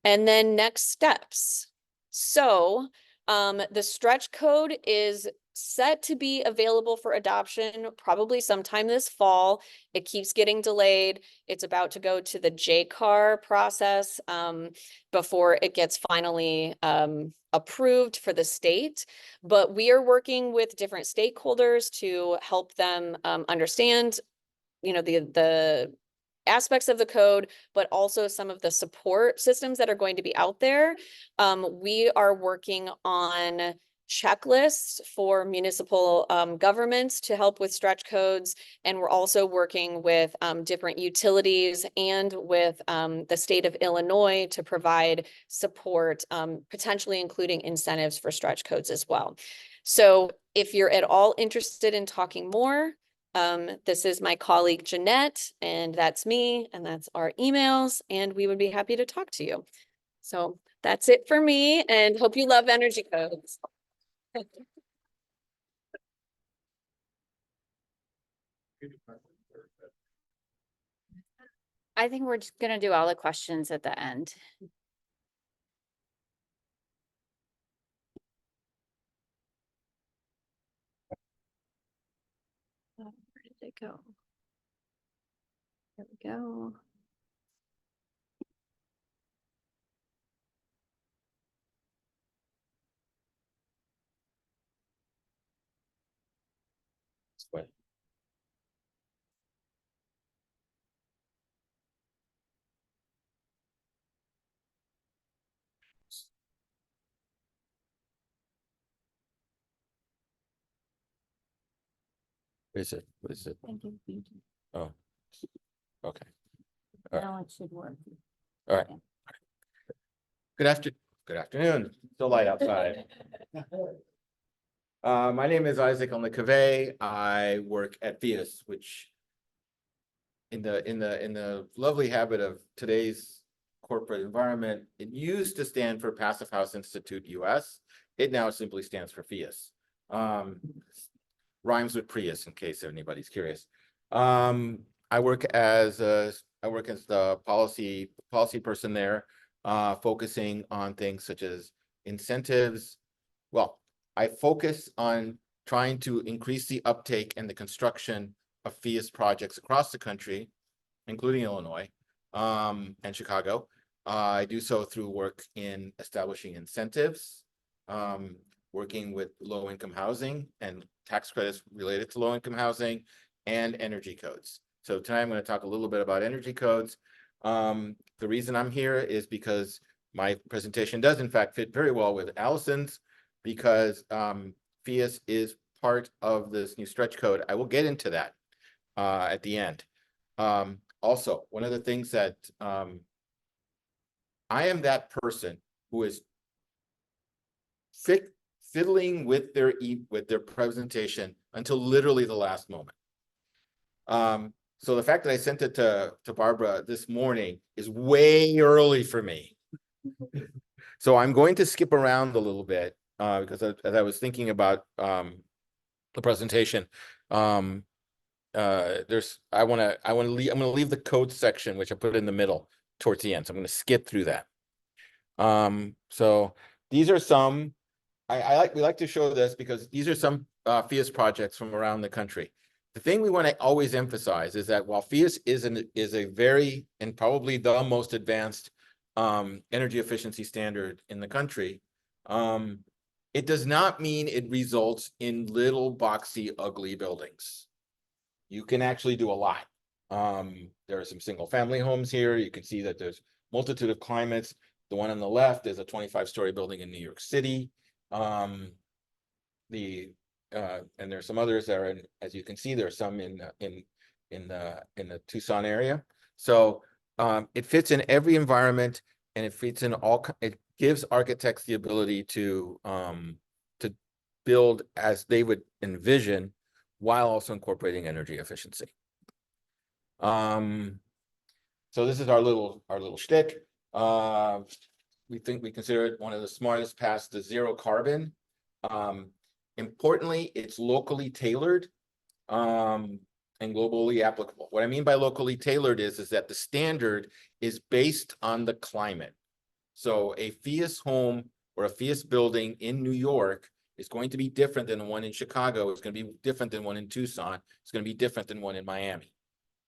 And then next steps. So the stretch code is set to be available for adoption probably sometime this fall. It keeps getting delayed. It's about to go to the JCAR process before it gets finally approved for the state. But we are working with different stakeholders to help them understand, you know, the aspects of the code, but also some of the support systems that are going to be out there. We are working on checklists for municipal governments to help with stretch codes. And we're also working with different utilities and with the state of Illinois to provide support, potentially including incentives for stretch codes as well. So if you're at all interested in talking more, this is my colleague Jeanette, and that's me, and that's our emails, and we would be happy to talk to you. So that's it for me, and hope you love energy codes. I think we're just gonna do all the questions at the end. Oh, where did it go? There we go. Is it? What is it? Oh, okay. Now it should work. All right. Good afternoon. Still light outside. My name is Isaac Elnecave. I work at PHIUS, which in the lovely habit of today's corporate environment, it used to stand for Passive House Institute US. It now simply stands for PHIUS. Rhymes with Prius, in case anybody's curious. I work as the policy person there, focusing on things such as incentives. Well, I focus on trying to increase the uptake and the construction of PHIUS projects across the country, including Illinois, and Chicago. I do so through work in establishing incentives, working with low-income housing and tax credits related to low-income housing, and energy codes. So tonight I'm going to talk a little bit about energy codes. The reason I'm here is because my presentation does in fact fit very well with Alison's, because PHIUS is part of this new stretch code. I will get into that at the end. Also, one of the things that I am that person who is fiddling with their presentation until literally the last moment. So the fact that I sent it to Barbara this morning is way early for me. So I'm going to skip around a little bit because as I was thinking about the presentation, I'm gonna leave the code section, which I put in the middle, towards the end. So I'm gonna skip through that. So these are some. We like to show this because these are some PHIUS projects from around the country. The thing we want to always emphasize is that while PHIUS is a very and probably the most advanced energy efficiency standard in the country, it does not mean it results in little boxy, ugly buildings. You can actually do a lot. There are some single family homes here. You can see that there's multitude of climates. The one on the left is a 25-story building in New York City. And there's some others that are as you can see, there's some in the Tucson area. So it fits in every environment, and it fits in it gives architects the ability to build as they would envision, while also incorporating energy efficiency. So this is our little shtick. We consider it one of the smartest paths to zero carbon. Importantly, it's locally tailored and globally applicable. What I mean by locally tailored is that the standard is based on the climate. So a PHIUS home or a PHIUS building in New York is going to be different than one in Chicago. It's going to be different than one in Tucson. It's going to be different than one in Miami.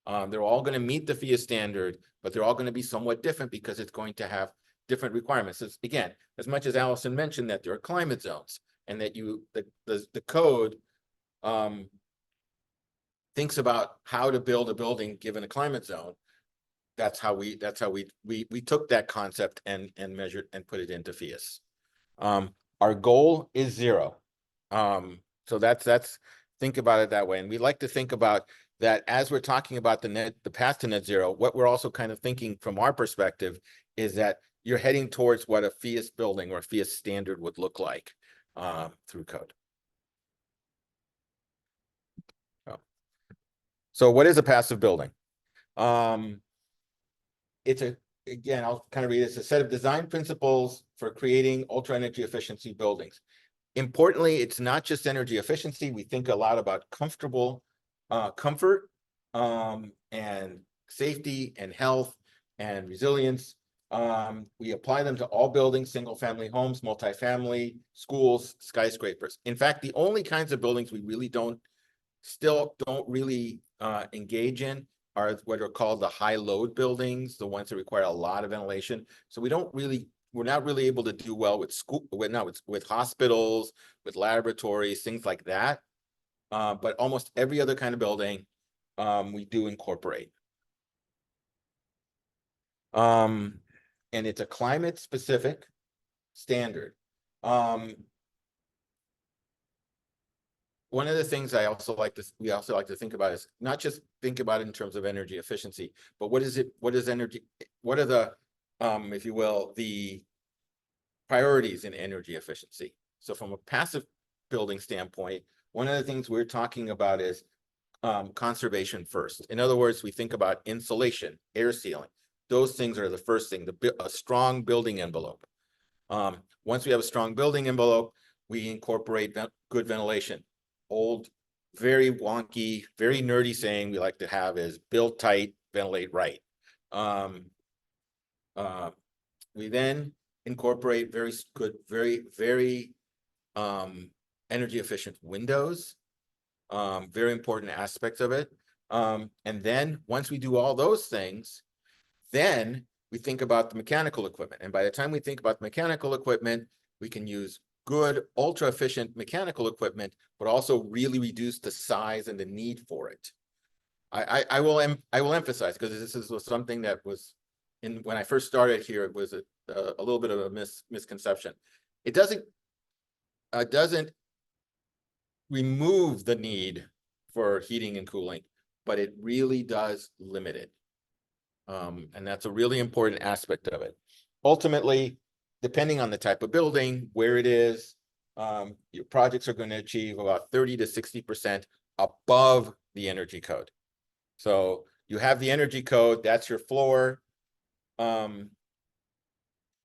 They're all going to meet the PHIUS standard, but they're all going to be somewhat different because it's going to have different requirements. Again, as much as Alison mentioned that there are climate zones and that the code thinks about how to build a building given a climate zone. That's how we took that concept and measured and put it into PHIUS. Our goal is zero. So that's think about it that way. And we like to think about that as we're talking about the path to net zero. What we're also kind of thinking from our perspective is that you're heading towards what a PHIUS building or a PHIUS standard would look like through code. So what is a passive building? Again, I'll kind of read this, a set of design principles for creating ultra energy efficiency buildings. Importantly, it's not just energy efficiency. We think a lot about comfort and safety and health and resilience. We apply them to all buildings, single family homes, multifamily, schools, skyscrapers. In fact, the only kinds of buildings we really don't really engage in are what are called the high load buildings, the ones that require a lot of ventilation. So we're not really able to do well with with hospitals, with laboratories, things like that. But almost every other kind of building we do incorporate. And it's a climate specific standard. one of the things I also like to, we also like to think about is not just think about it in terms of energy efficiency, but what is energy, what are the, if you will, the priorities in energy efficiency. So from a passive building standpoint, one of the things we're talking about is conservation first. In other words, we think about insulation, air sealing. Those things are the first thing, a strong building envelope. Once we have a strong building envelope, we incorporate good ventilation. Old, very wonky, very nerdy saying we like to have is build tight, ventilate right. We then incorporate very good, very energy efficient windows, very important aspects of it. And then once we do all those things, then we think about the mechanical equipment. And by the time we think about the mechanical equipment, we can use good, ultra efficient mechanical equipment, but also really reduce the size and the need for it. I will emphasize, because this was something that was when I first started here, it was a little bit of a misconception. It doesn't remove the need for heating and cooling, but it really does limit it. And that's a really important aspect of it. Ultimately, depending on the type of building, where it is, your projects are going to achieve about 30 to 60% above the energy code. So you have the energy code, that's your floor.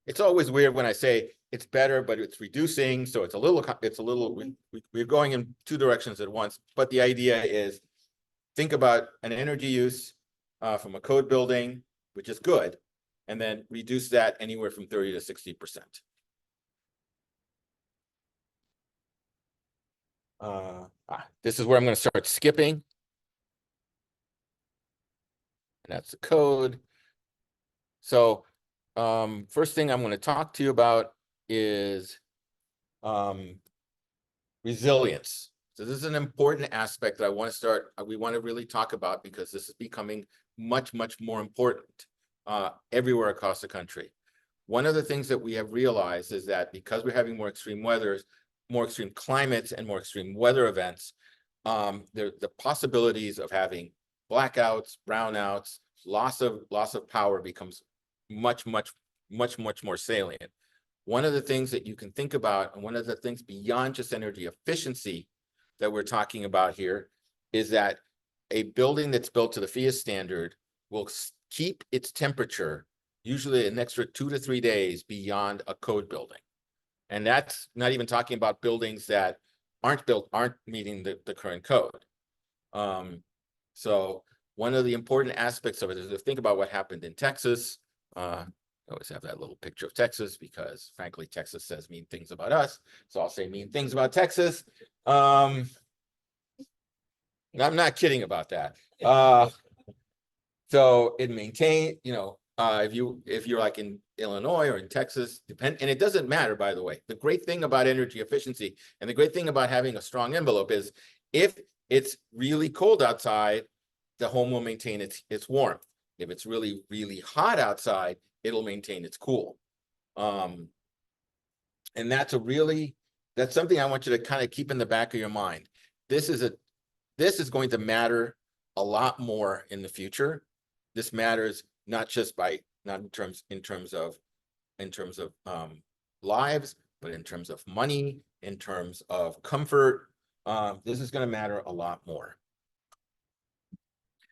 It's always weird when I say it's better, but it's reducing. So it's a little, we're going in two directions at once. But the idea is, think about an energy use from a code building, which is good, and then reduce that anywhere from 30 to 60%. This is where I'm going to start skipping. And that's the code. So first thing I'm going to talk to you about is resilience. So this is an important aspect that I want to start, we want to really talk about, because this is becoming much, much more important everywhere across the country. One of the things that we have realized is that because we're having more extreme weathers, more extreme climates and more extreme weather events, the possibilities of having blackouts, brownouts, loss of power becomes much more salient. One of the things that you can think about, and one of the things beyond just energy efficiency that we're talking about here, is that a building that's built to the PHIUS standard will keep its temperature usually an extra 2 to 3 days beyond a code building. And that's not even talking about buildings that aren't meeting the current code. So one of the important aspects of it is to think about what happened in Texas. I always have that little picture of Texas because, frankly, Texas says mean things about us. So I'll say mean things about Texas. I'm not kidding about that. So it maintained, if you're like in Illinois or in Texas, and it doesn't matter, by the way. The great thing about energy efficiency and the great thing about having a strong envelope is if it's really cold outside, the home will maintain its warmth. If it's really, really hot outside, it'll maintain its cool. And that's something I want you to kind of keep in the back of your mind. This is going to matter a lot more in the future. This matters not in terms of lives, but in terms of money, in terms of comfort. This is going to matter a lot more.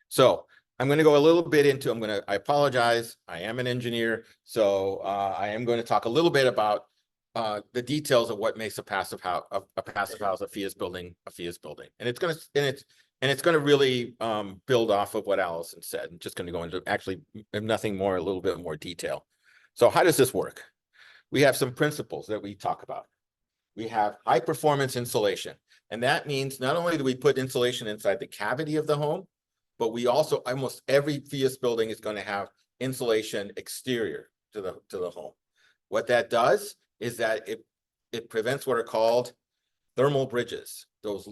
So I'm going to go a little bit into, I apologize. I am an engineer. So I am going to talk a little bit about the details of what makes a passive house, a PHIUS building. And it's going to really build off of what Alison said. I'm just going to go into actually nothing more, a little bit more detail. So how does this work? We have some principles that we talk about. We have high performance insulation. And that means not only do we put insulation inside the cavity of the home, but we also, almost every PHIUS building is going to have insulation exterior to the home. What that does is that it prevents what are called thermal bridges. Those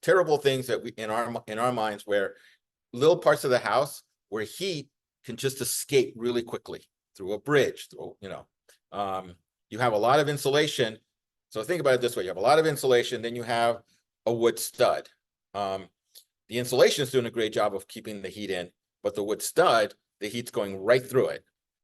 terrible things that we in our minds, where little parts of the house where heat can just escape really quickly through a bridge. You have a lot of insulation, So think about it this way. You have a lot of insulation, then you have a wood stud. The insulation is doing a great job of keeping the heat in, but the wood stud, the heat's going right through it.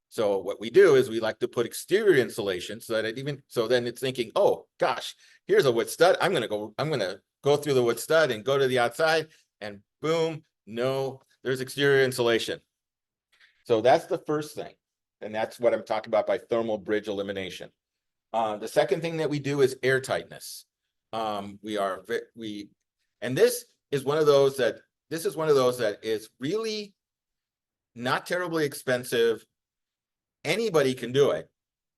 So what we do is we like to put exterior insulation so that so then it's thinking, oh gosh, here's a wood stud. I'm gonna go through the wood stud and go to the outside, and boom, no, there's exterior insulation. So that's the first thing. And that's what I'm talking about by thermal bridge elimination. The second thing that we do is air tightness. And this is one of those that is really not terribly expensive. Anybody can do it.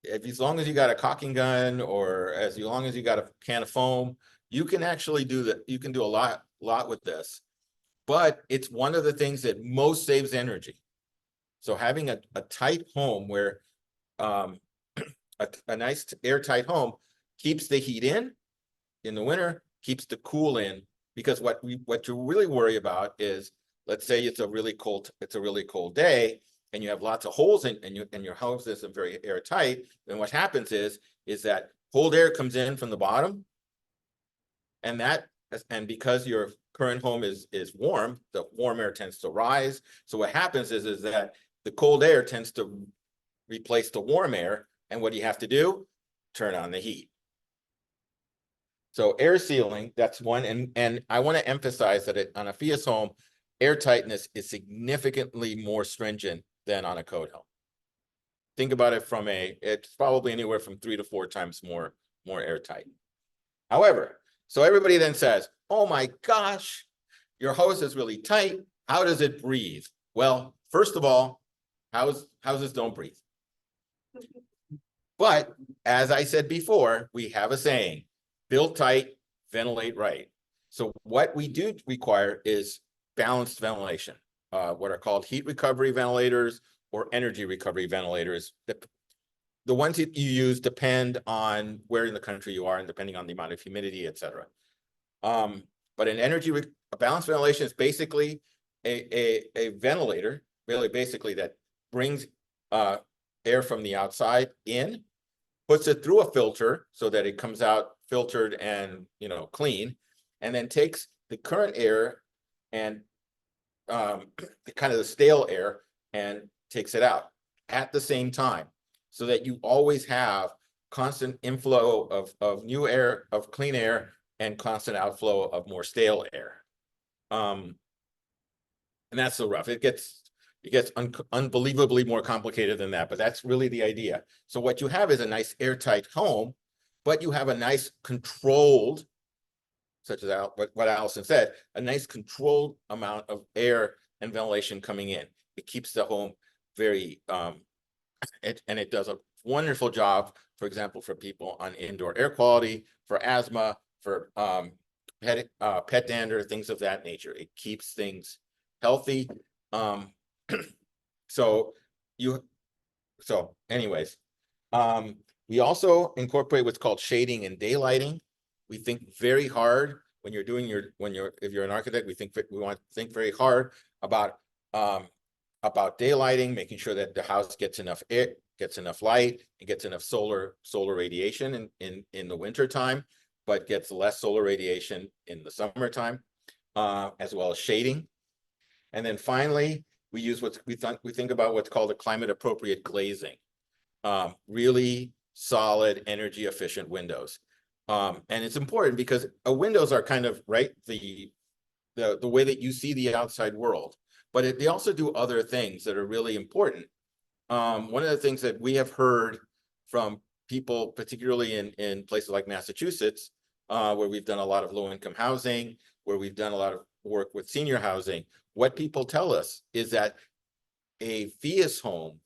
As long as you got a caulking gun, or as long as you got a can of foam, you can actually do that. You can do a lot with this, but it's one of the things that most saves energy. So having a tight home where a nice airtight home keeps the heat in the winter, keeps the cool in, because what you really worry about is, let's say it's a really cold day and you have lots of holes in and your house isn't very airtight. Then what happens is that cold air comes in from the bottom, and because your current home is warm, the warm air tends to rise. So what happens is that the cold air tends to replace the warm air, and what do you have to do? Turn on the heat. So air sealing, that's one, and I want to emphasize that on a PHIUS home, air tightness is significantly more stringent than on a code home. Think about it it's probably anywhere from 3 to 4 times more airtight. However, so everybody then says, oh my gosh, your hose is really tight. How does it breathe? Well, first of all, houses don't breathe. But as I said before, we have a saying, build tight, ventilate right. So what we do require is balanced ventilation, what are called heat recovery ventilators or energy recovery ventilators. The ones that you use depend on where in the country you are and depending on the amount of humidity, et cetera. But a balanced ventilation is basically a ventilator, really basically, that brings air from the outside in, puts it through a filter so that it comes out filtered and clean, and then takes the current air and kind of the stale air and takes it out at the same time, so that you always have constant inflow of new air, of clean air, and constant outflow of more stale air. And that's so rough. It gets unbelievably more complicated than that, but that's really the idea. So what you have is a nice airtight home, but you have a nice controlled, such as what Alison said, a nice controlled amount of air and ventilation coming in. It keeps the home very, and it does a wonderful job, for example, for people on indoor air quality, for asthma, for pet dander, things of that nature. It keeps things healthy. Anyways, we also incorporate what's called shading and daylighting. We think very hard when you're doing if you're an architect, we want to think very hard about daylighting, making sure that the house gets enough air, gets enough light, and gets enough solar radiation in the winter time, but gets less solar radiation in the summertime, as well as shading. And then finally, we use we think about what's called a climate appropriate glazing, really solid, energy efficient windows. And it's important because windows are kind of the way that you see the outside world, but they also do other things that are really important. One of the things that we have heard from people, particularly in places like Massachusetts, where we've done a lot of low-income housing, where we've done a lot of work with senior housing, what people tell us is that a PHIUS home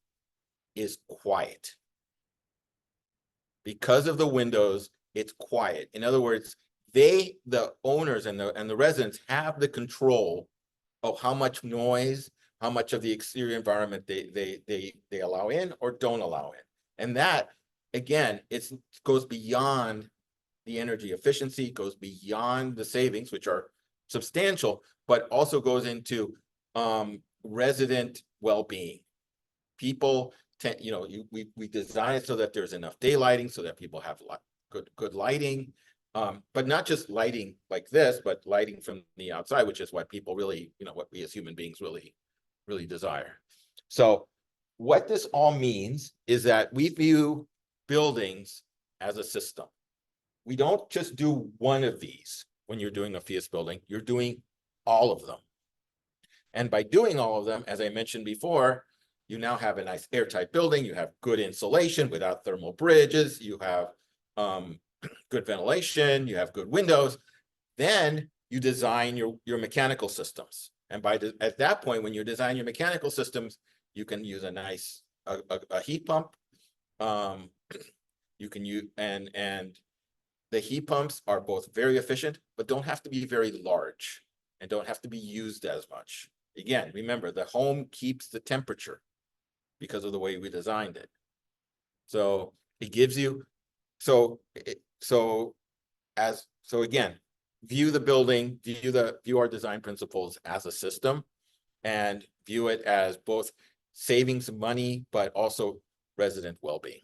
is quiet. Because of the windows, it's quiet. In other words, the owners and the residents have the control of how much noise, how much of the exterior environment they allow in or don't allow in. And that, again, it goes beyond the energy efficiency, goes beyond the savings, which are substantial, but also goes into resident well-being. People we design it so that there's enough daylighting, so that people have good lighting. But not just lighting like this, but lighting from the outside, which is what people really, what we as human beings really desire. So what this all means is that we view buildings as a system. We don't just do one of these when you're doing a PHIUS building, you're doing all of them. And by doing all of them, as I mentioned before, you now have a nice airtight building, you have good insulation without thermal bridges, you have good ventilation, you have good windows. Then you design your mechanical systems. And at that point, when you design your mechanical systems, you can use a nice heat pump. You can use and the heat pumps are both very efficient, but don't have to be very large and don't have to be used as much. Again, remember, the home keeps the temperature because of the way we designed it. So it gives you, so again, view the building, view our design principles as a system, and view it as both saving some money, but also resident well-being.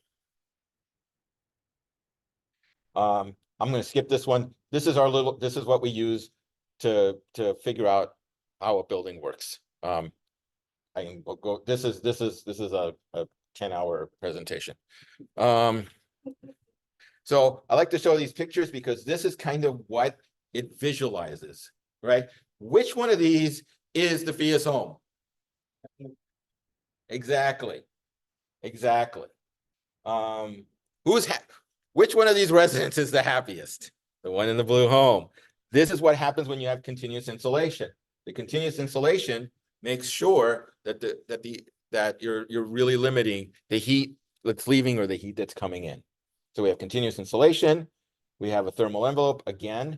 I'm going to skip this one. This is what we use to figure out how a building works. I can go. This is a 10-hour presentation. So I like to show these pictures because this is kind of what it visualizes, right? Which one of these is the PHIUS home? Exactly. Which one of these residents is the happiest? The one in the blue home. This is what happens when you have continuous insulation. The continuous insulation makes sure that you're really limiting the heat that's leaving or the heat that's coming in. So we have continuous insulation. We have a thermal envelope again.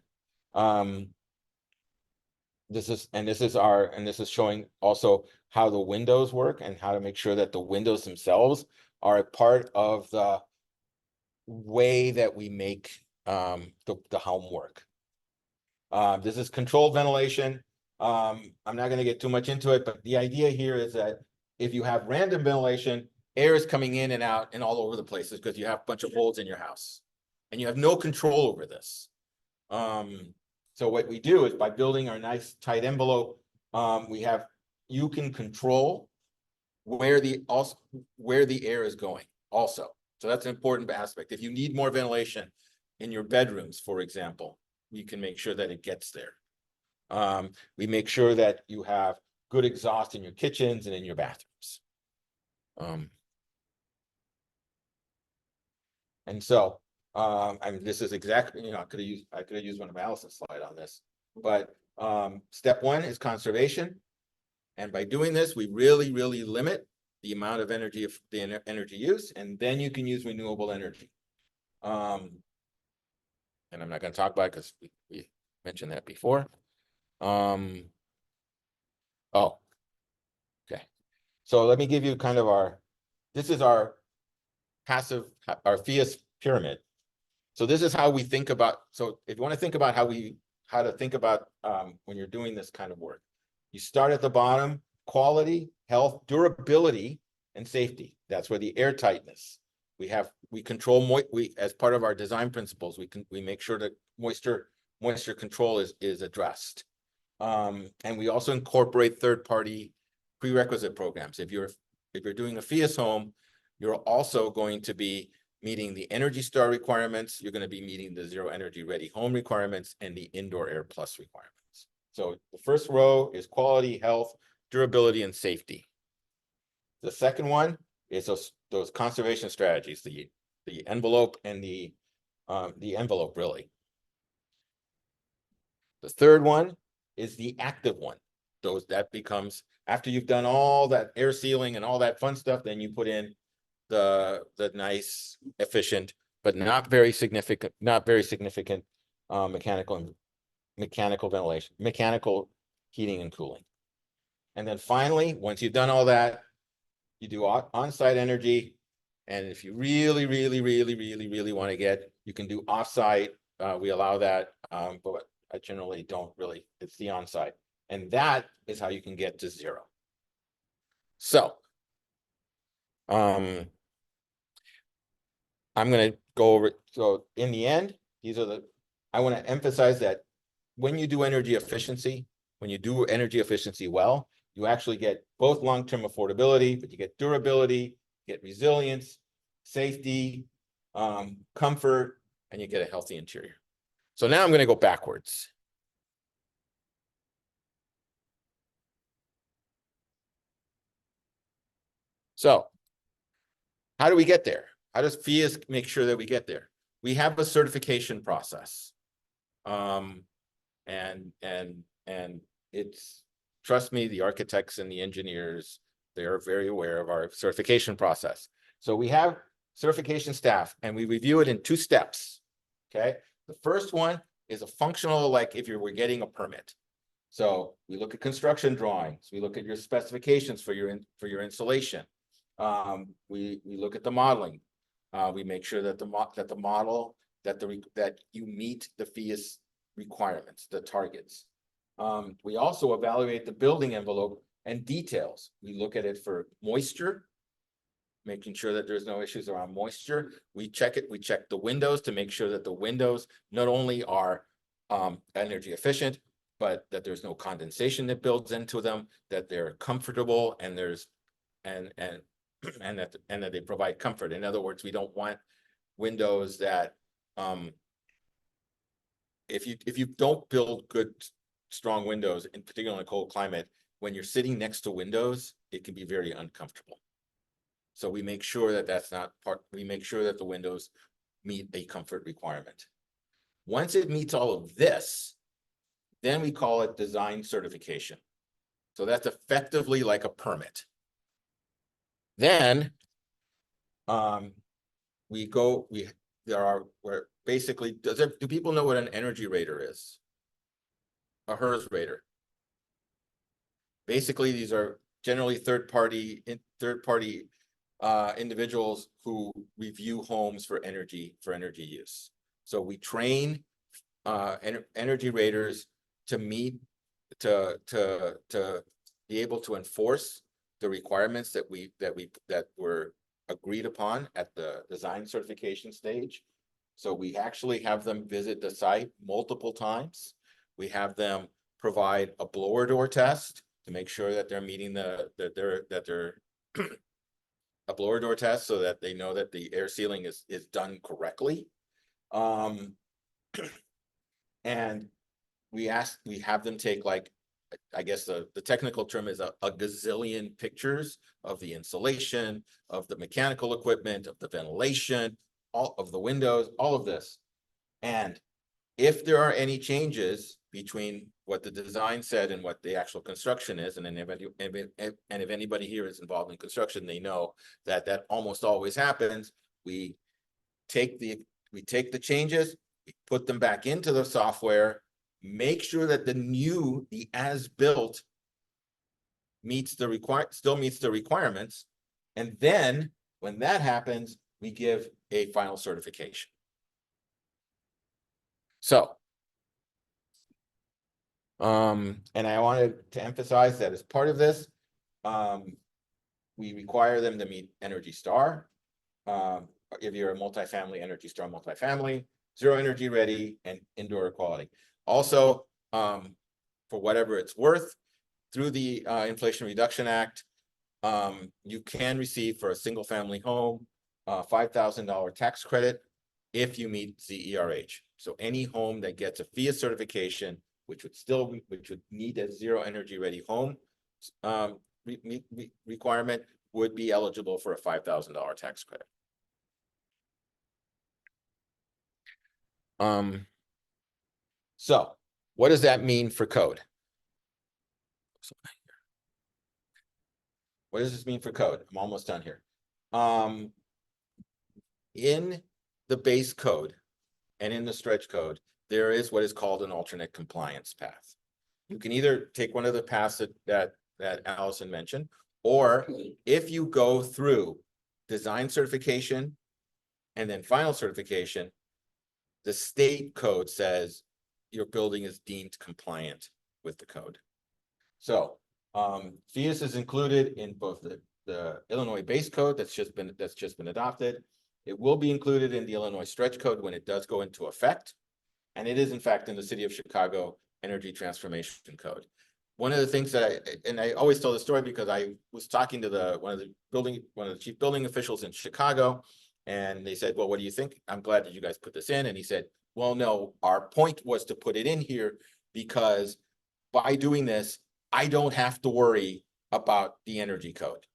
This is showing also how the windows work and how to make sure that the windows themselves are a part of the way that we make the home work. This is controlled ventilation. I'm not going to get too much into it, but the idea here is that if you have random ventilation, air is coming in and out and all over the places because you have a bunch of holes in your house and you have no control over this. So what we do is by building our nice tight envelope, you can control where the air is going also. So that's an important aspect. If you need more ventilation in your bedrooms, for example, you can make sure that it gets there. We make sure that you have good exhaust in your kitchens and in your bathrooms. And so, this is exactly, I could have used one of Alison's slide on this, but step one is conservation. And by doing this, we really limit the amount of energy use, and then you can use renewable energy. And I'm not going to talk about it because we mentioned that before. Oh, okay. So let me give you kind of this is our PHIUS pyramid. So this is how we think about, so if you want to think about how to think about when you're doing this kind of work, you start at the bottom, quality, health, durability, and safety. That's where the air tightness. We control as part of our design principles, we make sure that moisture control is addressed. And we also incorporate third-party prerequisite programs. If you're doing a PHIUS home, you're also going to be meeting the Energy Star requirements. You're going to be meeting the Zero Energy Ready Home requirements and the Indoor Air Plus requirements. So the first row is quality, health, durability, and safety. The second one is those conservation strategies, the envelope and the envelope really. The third one is the active one. That becomes after you've done all that air sealing and all that fun stuff, then you put in the nice, efficient, but not very significant mechanical ventilation, mechanical heating and cooling. And then finally, once you've done all that, you do on-site energy. And if you really want to get, you can do off-site. We allow that, but I generally don't really, it's the on-site. And that is how you can get to zero. So, I'm gonna go over, so in the end, I want to emphasize that when you do energy efficiency, well, you actually get both long-term affordability, but you get durability, get resilience, safety, comfort, and you get a healthy interior. So now I'm gonna go backwards. So how do we get there? How does PHIUS make sure that we get there? We have a certification process. And it's, trust me, the architects and the engineers, they are very aware of our certification process. So we have certification staff and we review it in 2 steps. Okay. The first one is a functional, like if you were getting a permit. So we look at construction drawings, we look at your specifications for your installation. We look at the modeling. We make sure that that you meet the PHIUS requirements, the targets. We also evaluate the building envelope and details. We look at it for moisture, making sure that there's no issues around moisture. We check the windows to make sure that the windows not only are energy efficient, but that there's no condensation that builds into them, that they're comfortable and that they provide comfort. In other words, we don't want windows that if you don't build good, strong windows, in particular in a cold climate, when you're sitting next to windows, it can be very uncomfortable. So we make sure that we make sure that the windows meet a comfort requirement. Once it meets all of this, then we call it design certification. So that's effectively like a permit. Then basically, do people know what an energy rater is? A HERS rater. Basically, these are generally third-party individuals who review homes for energy use. So we train energy raters to be able to enforce the requirements that were agreed upon at the design certification stage. So we actually have them visit the site multiple times. We have them provide a blower door test to make sure that they're meeting a blower door test so that they know that the air sealing is done correctly. And we have them take, like, I guess the technical term is a gazillion pictures of the insulation, of the mechanical equipment, of the ventilation, all of the windows, all of this. And if there are any changes between what the design said and what the actual construction is, and if anybody here is involved in construction, they know that almost always happens. We take the changes, we put them back into the software, make sure that the as-built still meets the requirements. And then when that happens, we give a final certification. So, and I wanted to emphasize that as part of this, we require them to meet Energy Star. If you're a multifamily, Energy Star multifamily, Zero Energy Ready, and indoor air quality. Also, for whatever it's worth, through the Inflation Reduction Act, you can receive for a single family home $5,000 tax credit if you meet ZERH. So any home that gets a PHIUS certification, which would need a Zero Energy Ready home requirement, would be eligible for a $5,000 tax credit. So what does that mean for code? What does this mean for code? I'm almost done here. In the base code and in the stretch code, there is what is called an alternate compliance path. You can either take one of the paths that Alison mentioned, or if you go through design certification and then final certification, the state code says your building is deemed compliant with the code. So PHIUS is included in both the Illinois base code that's just been adopted, It will be included in the Illinois stretch code when it does go into effect. And it is in fact in the City of Chicago Energy Transformation Code. One of the things that I always tell the story because I was talking to one of the chief building officials in Chicago, and they said, well, what do you think? I'm glad that you guys put this in. And he said, well, no, our point was to put it in here because by doing this, I don't have to worry about the energy code.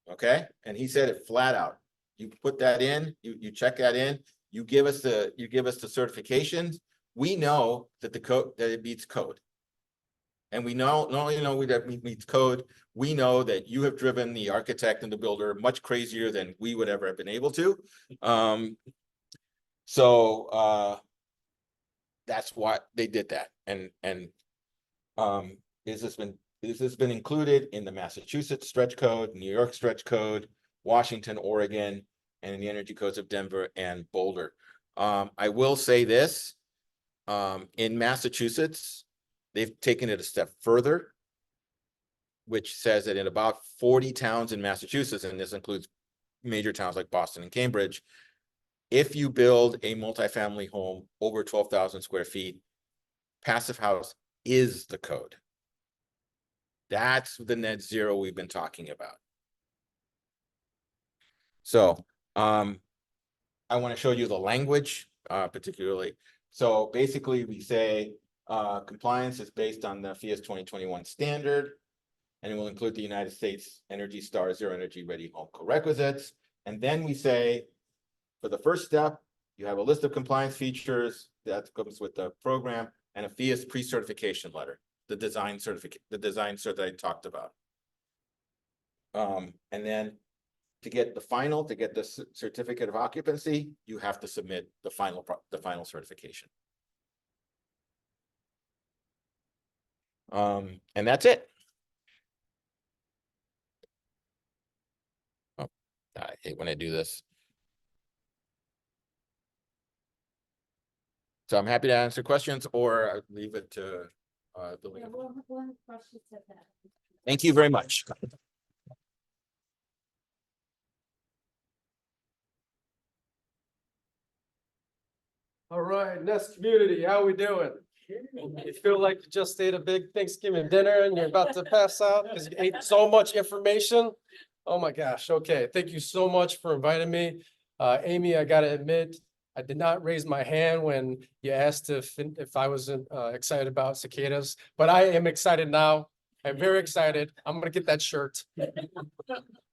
Okay? And he said it flat out. You put that in, you check that in, you give us the certifications. We know that it meets code. And we know, not only know that it meets code, we know that you have driven the architect and the builder much crazier than we would ever have been able to. That's why they did that. And this has been included in the Massachusetts stretch code, New York stretch code, Washington, Oregon, and in the energy codes of Denver and Boulder. I will say this, in Massachusetts, they've taken it a step further, which says that in about 40 towns in Massachusetts, and this includes major towns like Boston and Cambridge, if you build a multifamily home over 12,000 square feet, passive house is the code. That's the net zero we've been talking about. So I want to show you the language, particularly. So basically we say compliance is based on the PHIUS 2021 standard, and it will include the United States Energy Star Zero Energy Ready Home Prerequisites. And then we say, for the first step, you have a list of compliance features that comes with the program and a PHIUS pre-certification letter, the design cert that I talked about. And then to get the certificate of occupancy, you have to submit the final certification. And that's it. Oh, I hate when I do this. So I'm happy to answer questions or I'll leave it to the lead. Thank you very much. All right, Nest community, how we doing? You feel like you just ate a big Thanksgiving dinner and you're about to pass out because you ate so much information? Oh my gosh, okay. Thank you so much for inviting me. Amy, I gotta admit, I did not raise my hand when you asked if I was excited about cicadas, but I am excited now. I'm very excited. I'm gonna get that shirt.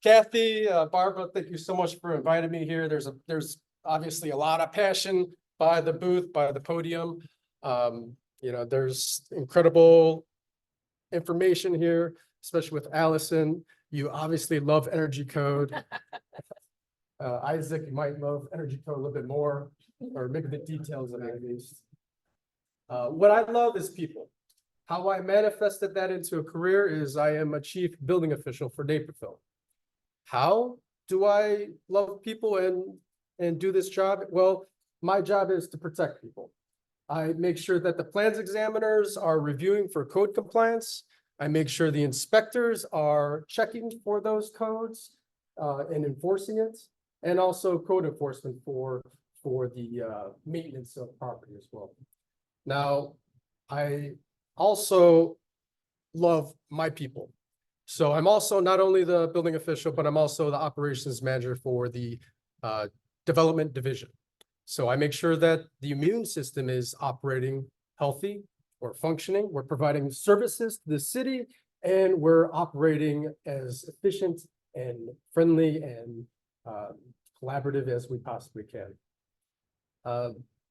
Kathy, Barbara, thank you so much for inviting me here. There's obviously a lot of passion by the booth, by the podium. You know, there's incredible information here, especially with Alison. You obviously love energy code. Isaac, you might love energy code a little bit more, or maybe the details of it at least. What I love is people. How I manifested that into a career is I am a chief building official for Naperville. How do I love people and do this job? Well, my job is to protect people. I make sure that the plans examiners are reviewing for code compliance. I make sure the inspectors are checking for those codes and enforcing it, and also code enforcement for the maintenance of property as well. Now, I also love my people. So I'm also not only the building official, but I'm also the operations manager for the development division. So I make sure that the immune system is operating healthy or functioning. We're providing services to the city, and we're operating as efficient and friendly and collaborative as we possibly can.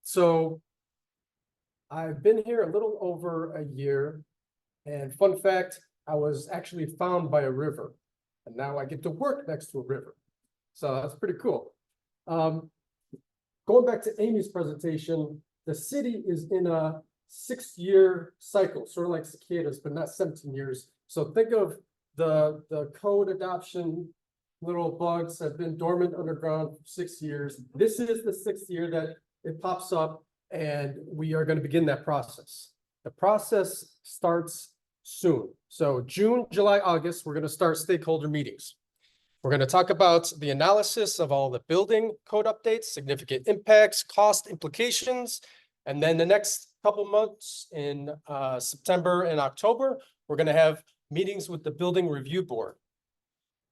So I've been here a little over a year, and fun fact, I was actually found by a river, and now I get to work next to a river. So that's pretty cool. Going back to Amy's presentation, the city is in a 6-year cycle, sort of like cicadas, but not 17 years. So think of the code adoption little bugs have been dormant underground for 6 years. This is the 6th year that it pops up, and we are going to begin that process. The process starts soon. So June, July, August, we're going to start stakeholder meetings. We're going to talk about the analysis of all the building code updates, significant impacts, cost implications. And then the next couple months in September and October, we're going to have meetings with the Building Review Board.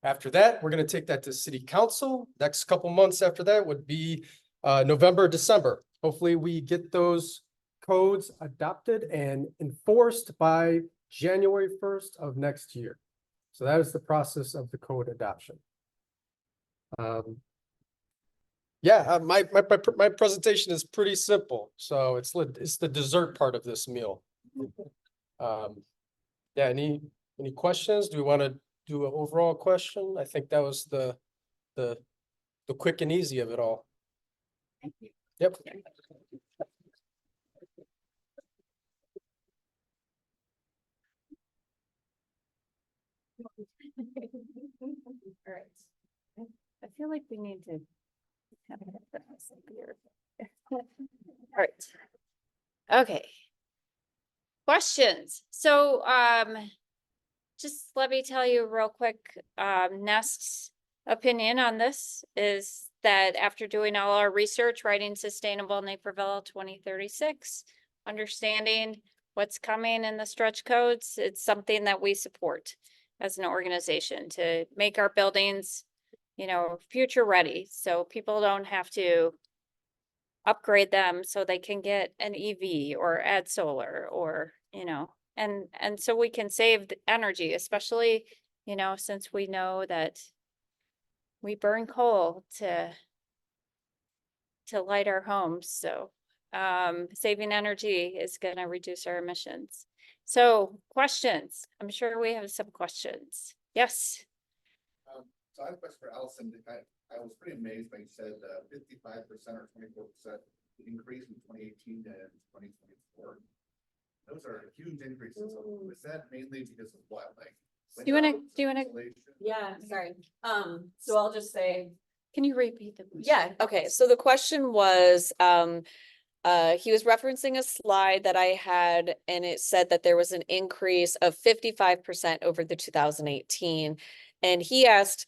After that, we're going to take that to City Council. Next couple months after that would be November, December. Hopefully we get those codes adopted and enforced by January 1st of next year. So that is the process of the code adoption. My presentation is pretty simple. So it's the dessert part of this meal. Any questions? Do we want to do an overall question? I think that was the quick and easy of it all. Thank you. Yep. All right. I feel like we need to have a beer. All right. Okay. Questions. So, just let me tell you real quick, Nest's opinion on this is that after doing all our research, writing Sustainable Naperville 2036, understanding what's coming in the stretch codes, it's something that we support as an organization to make our buildings, you know, future ready. So people don't have to upgrade them so they can get an EV or add solar or, you know, and so we can save the energy, especially, you know, since we know that we burn coal to light our homes. So saving energy is going to reduce our emissions. So questions, I'm sure we have some questions. Yes. So I have a question for Alison. I was pretty amazed when you said 55% or 24% increase from 2018 to 2024. Those are huge increases. So was that mainly because of what? Like, Do you wanna, insulation? Yeah, sorry. So I'll just say, can you repeat the question? yeah, okay. So the question was, he was referencing a slide that I had, and it said that there was an increase of 55% over the 2018. And he asked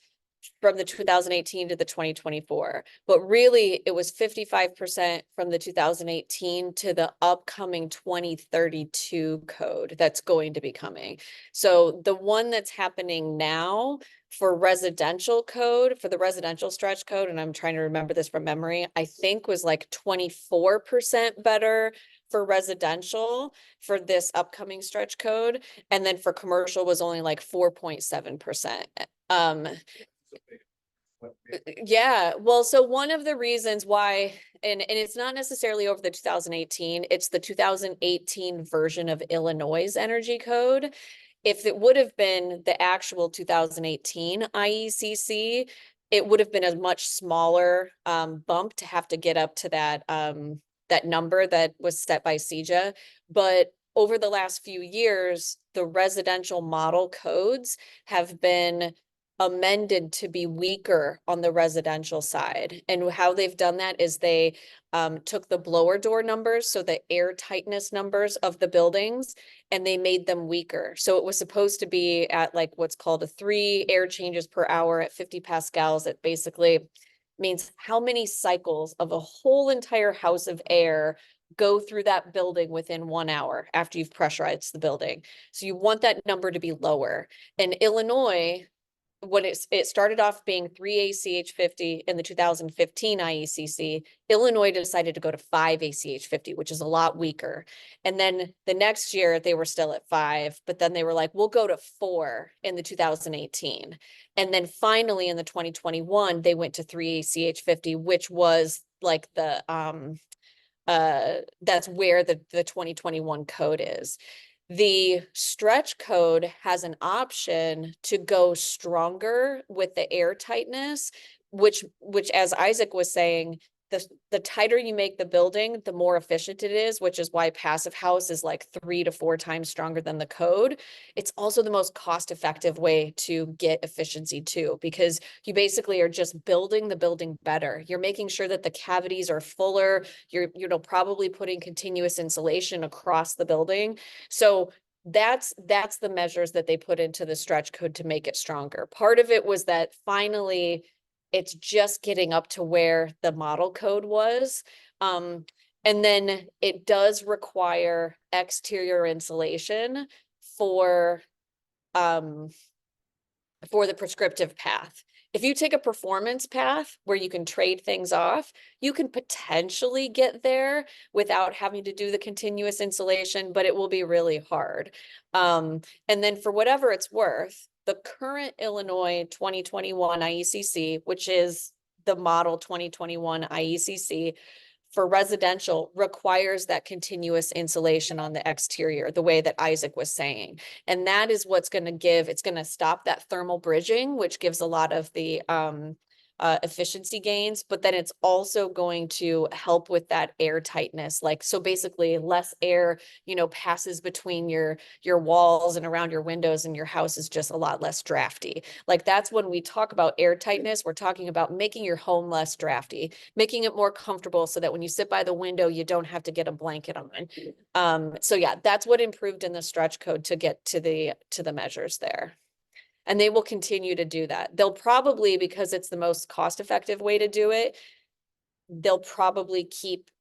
from the 2018 to the 2024, but really it was 55% from the 2018 to the upcoming 2032 code that's going to be coming. So the one that's happening now for residential code, for the residential stretch code, and I'm trying to remember this from memory, I think was like 24% better for residential for this upcoming stretch code. And then for commercial was only like 4.7%. Yeah, well, so one of the reasons why, and it's not necessarily over the 2018, it's the 2018 version of Illinois' energy code. If it would have been the actual 2018 IECC, it would have been a much smaller bump to have to get up to that that number that was set by CEJA. But over the last few years, the residential model codes have been amended to be weaker on the residential side. And how they've done that is they took the blower door numbers, so the air tightness numbers of the buildings, and they made them weaker. So it was supposed to be at like what's called a 3 air changes per hour at 50 pascals. It basically means how many cycles of a whole entire house of air go through that building within 1 hour after you've pressurized the building. So you want that number to be lower. In Illinois, when it started off being 3 ACH50 in the 2015 IECC, Illinois decided to go to 5 ACH50, which is a lot weaker. And then the next year they were still at 5, but then they were like, we'll go to 4 in the 2018. And then finally in the 2021, they went to 3 ACH50, which was like the, that's where the 2021 code is. The stretch code has an option to go stronger with the air tightness, which as Isaac was saying, the tighter you make the building, the more efficient it is, which is why passive house is like 3 to 4 times stronger than the code. It's also the most cost-effective way to get efficiency too, because you basically are just building the building better. You're making sure that the cavities are fuller. You're probably putting continuous insulation across the building. So that's the measures that they put into the stretch code to make it stronger. Part of it was that finally it's just getting up to where the model code was. And then it does require exterior insulation for the prescriptive path. If you take a performance path where you can trade things off, you can potentially get there without having to do the continuous insulation, but it will be really hard. And then for whatever it's worth, the current Illinois 2021 IECC, which is the model 2021 IECC, for residential requires that continuous insulation on the exterior, the way that Isaac was saying. And that is what's going to give, it's going to stop that thermal bridging, which gives a lot of the efficiency gains, but then it's also going to help with that air tightness. Like, so basically less air, passes between your walls and around your windows, and your house is just a lot less drafty. Like, that's when we talk about air tightness, we're talking about making your home less drafty, making it more comfortable so that when you sit by the window, you don't have to get a blanket on. So yeah, that's what improved in the stretch code to get to the measures there. And they will continue to do that. They'll probably, because it's the most cost-effective way to do it, they'll probably keep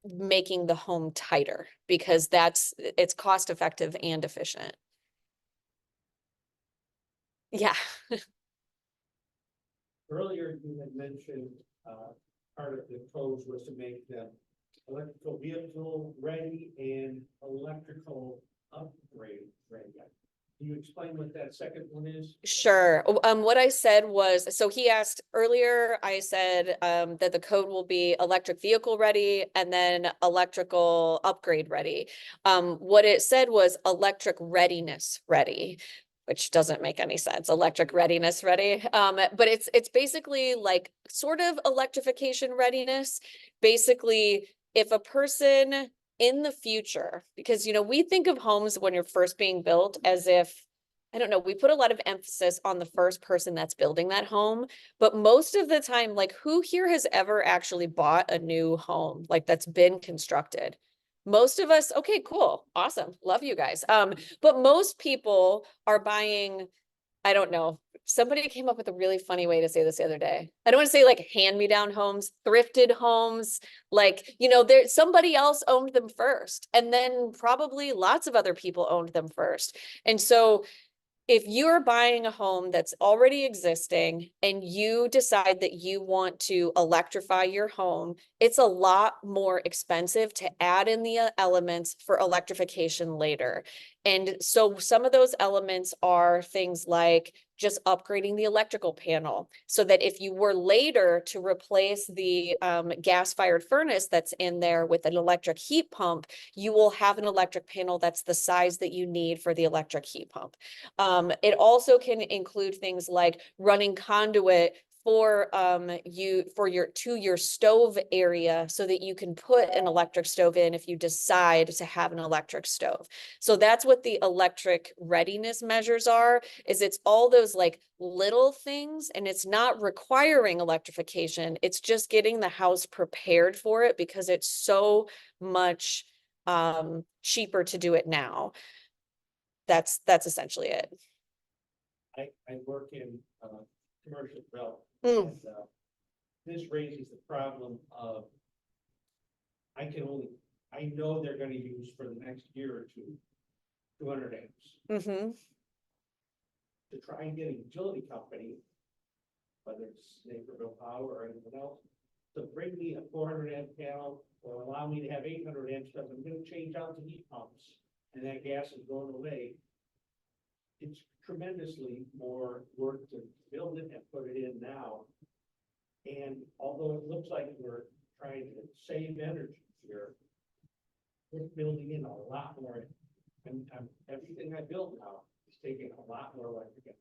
making the home tighter because it's cost-effective and efficient. Yeah. Earlier, you had mentioned, part of the codes was to make them electrical vehicle ready and electrical upgrade ready. Can you explain what that second one is? Sure. What I said was, so he asked earlier, I said that the code will be electric vehicle ready and then electrical upgrade ready. What it said was electric readiness ready, which doesn't make any sense. Electric readiness ready. But it's basically like sort of electrification readiness. Basically, if a person in the future, because, we think of homes when you're first being built as if, I don't know, we put a lot of emphasis on the first person that's building that home, but most of the time, like, who here has ever actually bought a new home, like, that's been constructed? Most of us, okay, cool, awesome, love you guys. But most people are buying, I don't know, somebody came up with a really funny way to say this the other day. I don't want to say like hand-me-down homes, thrifted homes, like, there somebody else owned them first, and then probably lots of other people owned them first. And so if you're buying a home that's already existing and you decide that you want to electrify your home, it's a lot more expensive to add in the elements for electrification later. And so some of those elements are things like just upgrading the electrical panel so that if you were later to replace the gas-fired furnace that's in there with an electric heat pump, you will have an electric panel that's the size that you need for the electric heat pump. It also can include things like running conduit for your stove area so that you can put an electric stove in if you decide to have an electric stove. So that's what the electric readiness measures are, is it's all those like little things, and it's not requiring electrification. It's just getting the house prepared for it because it's so much cheaper to do it now. That's essentially it. I work in commercial development. Mm. And, this raises the problem of I know they're going to use for the next year or two 200 amps. Mm-hmm. To try and get a utility company, whether it's Naperville Power or anyone else, to bring me a 400 amp panel or allow me to have 800 amps, because I'm going to change out the heat pumps and that gas is going away. It's tremendously more work to build it and put it in now. And although it looks like we're trying to save energy here, we're building in a lot more. And everything I build now is taking a lot more electric.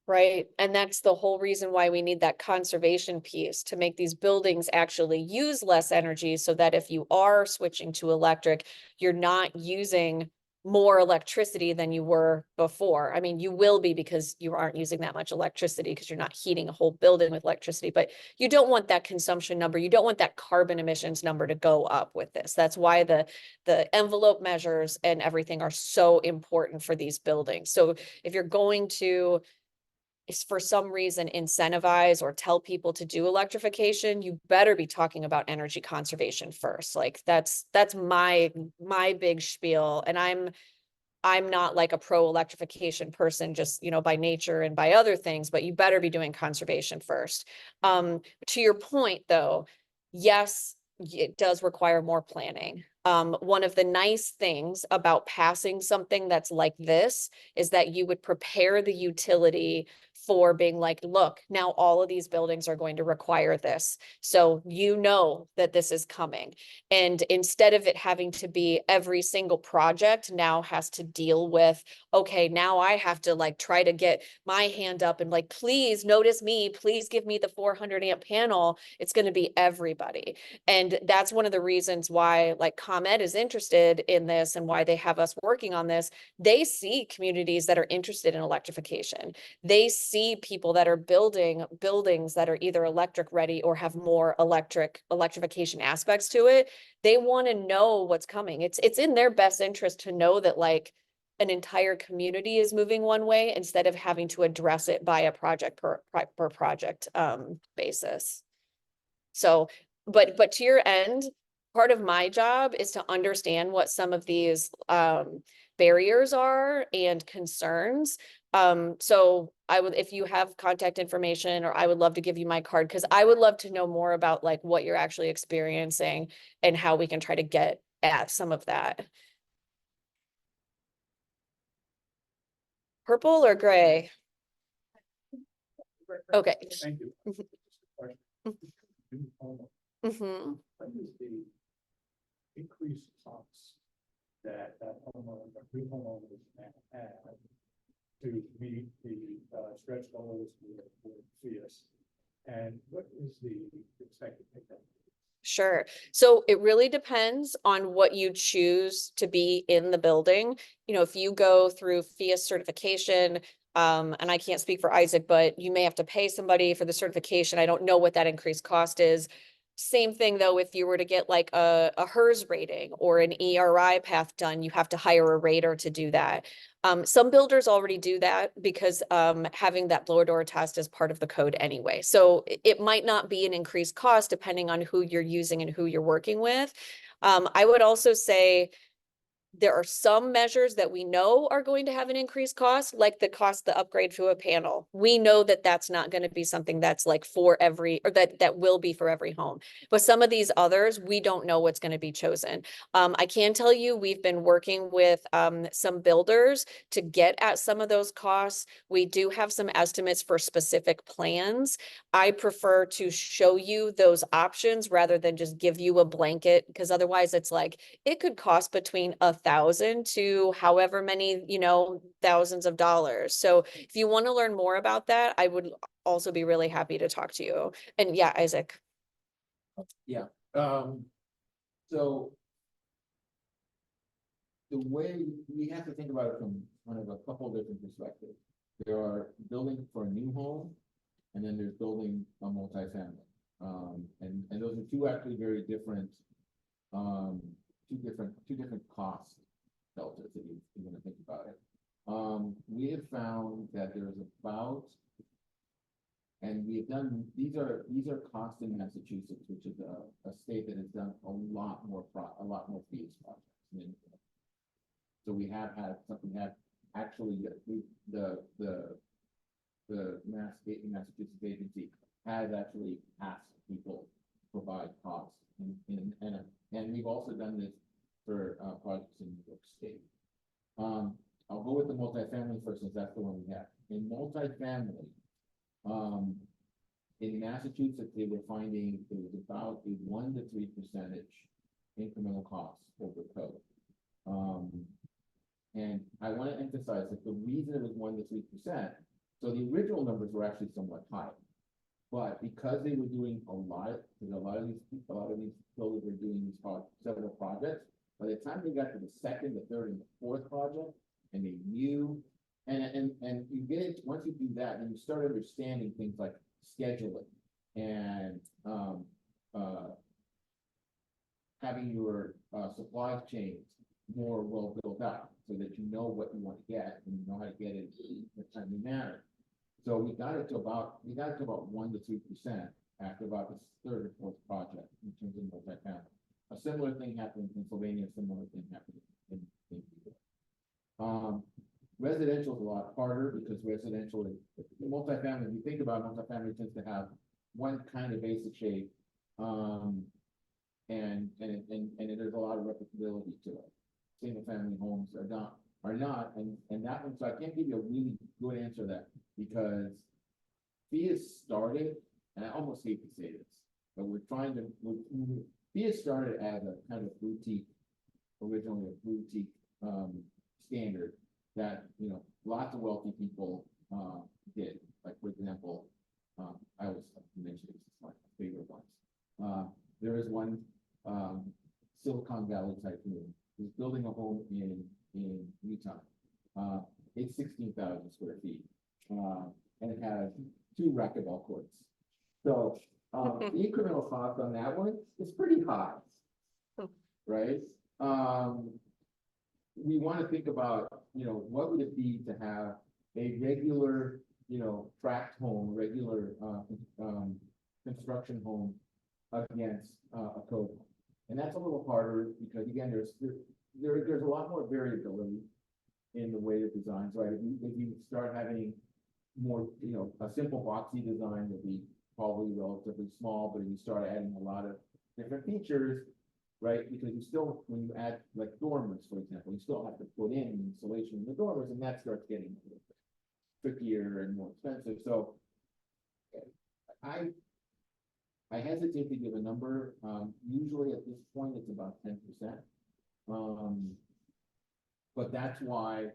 Right. And that's the whole reason why we need that conservation piece to make these buildings actually use less energy so that if you are switching to electric, you're not using more electricity than you were before. I mean, you will be because you aren't using that much electricity because you're not heating a whole building with electricity, but you don't want that consumption number. You don't want that carbon emissions number to go up with this. That's why the envelope measures and everything are so important for these buildings. So if you're going to for some reason incentivize or tell people to do electrification, you better be talking about energy conservation first. Like that's my big spiel. And I'm not like a pro electrification person, just, you know, by nature and by other things, but you better be doing conservation first. To your point though, yes, it does require more planning. One of the nice things about passing something that's like this is that you would prepare the utility for being like, look, now all of these buildings are going to require this. So you know that this is coming. And instead of it having to be every single project now has to deal with, okay, now I have to like try to get my hand up and like, please notice me, please give me the 400 amp panel. It's going to be everybody. And that's one of the reasons why like ComEd is interested in this and why they have us working on this. They see communities that are interested in electrification. They see people that are building buildings that are either electric ready or have more electrification aspects to it. They want to know what's coming. It's in their best interest to know that like an entire community is moving one way instead of having to address it by a project per project basis. So, but to your end, part of my job is to understand what some of these barriers are and concerns. So I would, if you have contact information, or I would love to give you my card, because I would love to know more about like what you're actually experiencing and how we can try to get at some of that. Purple or gray? Okay. Thank you. Mm-hmm. What is the increased costs that homeowner, new homeowners have to meet the stretch goals with PHIUS? And what is the expected pickup? Sure. So it really depends on what you choose to be in the building. You know, if you go through PHIUS certification, and I can't speak for Isaac, but you may have to pay somebody for the certification. I don't know what that increased cost is. Same thing though, if you were to get like a HERS rating or an ERI path done, you have to hire a rater to do that. Some builders already do that because having that blower door test is part of the code anyway. So it might not be an increased cost depending on who you're using and who you're working with. I would also say there are some measures that we know are going to have an increased cost, like the upgrade to a panel. We know that that's not going to be something that's like for every, or that will be for every home. But some of these others, we don't know what's going to be chosen. I can tell you, we've been working with some builders to get at some of those costs. We do have some estimates for specific plans. I prefer to show you those options rather than just give you a blanket, because otherwise it's like, it could cost between $1,000 to however many, you know, thousands of dollars. So if you want to learn more about that, I would also be really happy to talk to you. And yeah, Isaac. Yeah, so the way we have to think about it from kind of a couple different perspectives. There are building for a new home, and then there's building a multifamily. And those are two actually very different, two different cost deltas if you're going to think about it. We have found that there's about, and we have done, these are costs in Massachusetts, which is a state that has done a lot more PHIUS projects. So we have had something that actually the Massachusetts agency has actually asked people to provide costs, and we've also done this for projects in New York State. I'll go with the multifamily first, since that's the one we have. In multifamily, in Massachusetts, they were finding it was about a 1 to 3% incremental cost over code. And I want to emphasize that the reason it was 1 to 3%, so the original numbers were actually somewhat high, but because they were doing a lot of these builders were doing these several projects, By the time they got to the second, the third, and the fourth project, and they knew, and you get it, once you do that, then you start understanding things like scheduling and, having your, supply chains more well built out, so that you know what you want to get, and you know how to get it in a timely manner. So we got it to about 1 to 2% after about the third or fourth project in terms of multifamily. A similar thing happened in Pennsylvania, a similar thing happened in New York. Residential is a lot harder because residential, multifamily, if you think about it, multifamily tends to have one kind of basic shape. And there's a lot of replicability to it. Single family homes are not, and that one, so I can't give you a really good answer to that because PHIUS started, and I almost hate to say this, but PHIUS started as a kind of boutique, originally a boutique, standard that, lots of wealthy people, did. Like, for example, I always mention this, it's my favorite ones. There is one, Silicon Valley tycoon who's building a home in Utah. It's 16,000 square feet, and it has 2 racquetball courts. So, the incremental cost on that one is pretty high, right? We want to think about, what would it be to have a regular, tract home, regular, construction home against a code home. And that's a little harder because, again, there's a lot more variability in the way the designs, right? If you start having more, a simple boxy design would be probably relatively small, but if you start adding a lot of different features, right? Because you still, when you add like dormers, for example, you still have to put in insulation in the dormers, and that starts getting a little bit trickier and more expensive. So I hesitate to give a number. Usually at this point, it's about 10%. But that's why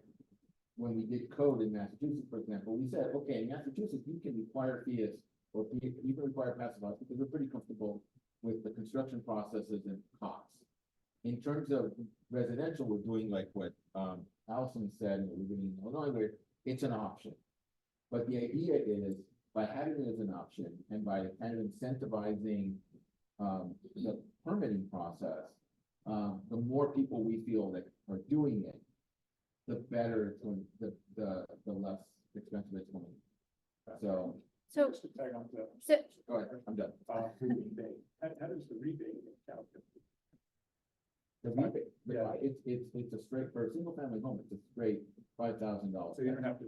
when we did code in Massachusetts, for example, we said, okay, in Massachusetts, you can require PHIUS or even require passive house because we're pretty comfortable with the construction processes and costs. In terms of residential, we're doing like what Alison said, and we're doing in Illinois, where it's an option. But the idea is, by having it as an option and by kind of incentivizing the permitting process, the more people we feel that are doing it, the better it's going, the less expensive it's going. So Just to tag on to that. So- go ahead, I'm done. Rebate. How does the rebate get calculated? The rebate, Yeah. it's a straight, for a single family home, it's a straight $5,000. So you don't have to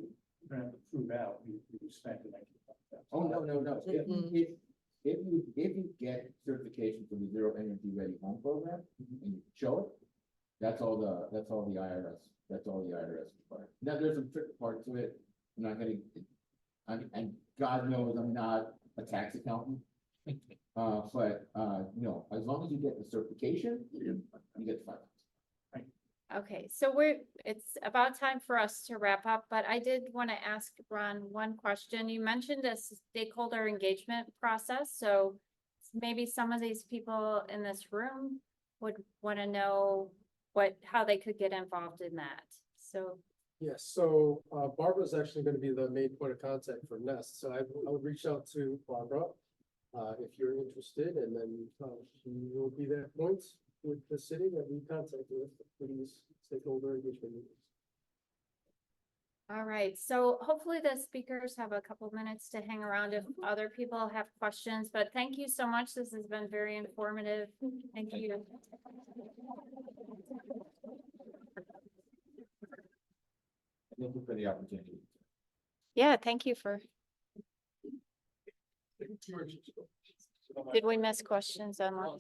prove out you spent the $19,000. Oh, no. If you get certification from the Zero Energy Ready Home Program and you show it, that's all the IRS requires. Now, there's some tricky part to it. I'm not gonna, and God knows I'm not a tax accountant. But as long as you get the certification, you get the $5,000. Okay, so it's about time for us to wrap up, but I did want to ask Ron one question. You mentioned a stakeholder engagement process, so maybe some of these people in this room would want to know how they could get involved in that. So, Yes, so Barbara's actually going to be the main point of contact for Nest. So I would reach out to Barbara if you're interested, and then she will be that point with the city that we contact with for these stakeholder engagement meetings. all right, so hopefully the speakers have a couple minutes to hang around if other people have questions, but thank you so much. This has been very informative. Thank you. Thank you for the opportunity. Yeah, thank you for, did we miss questions online?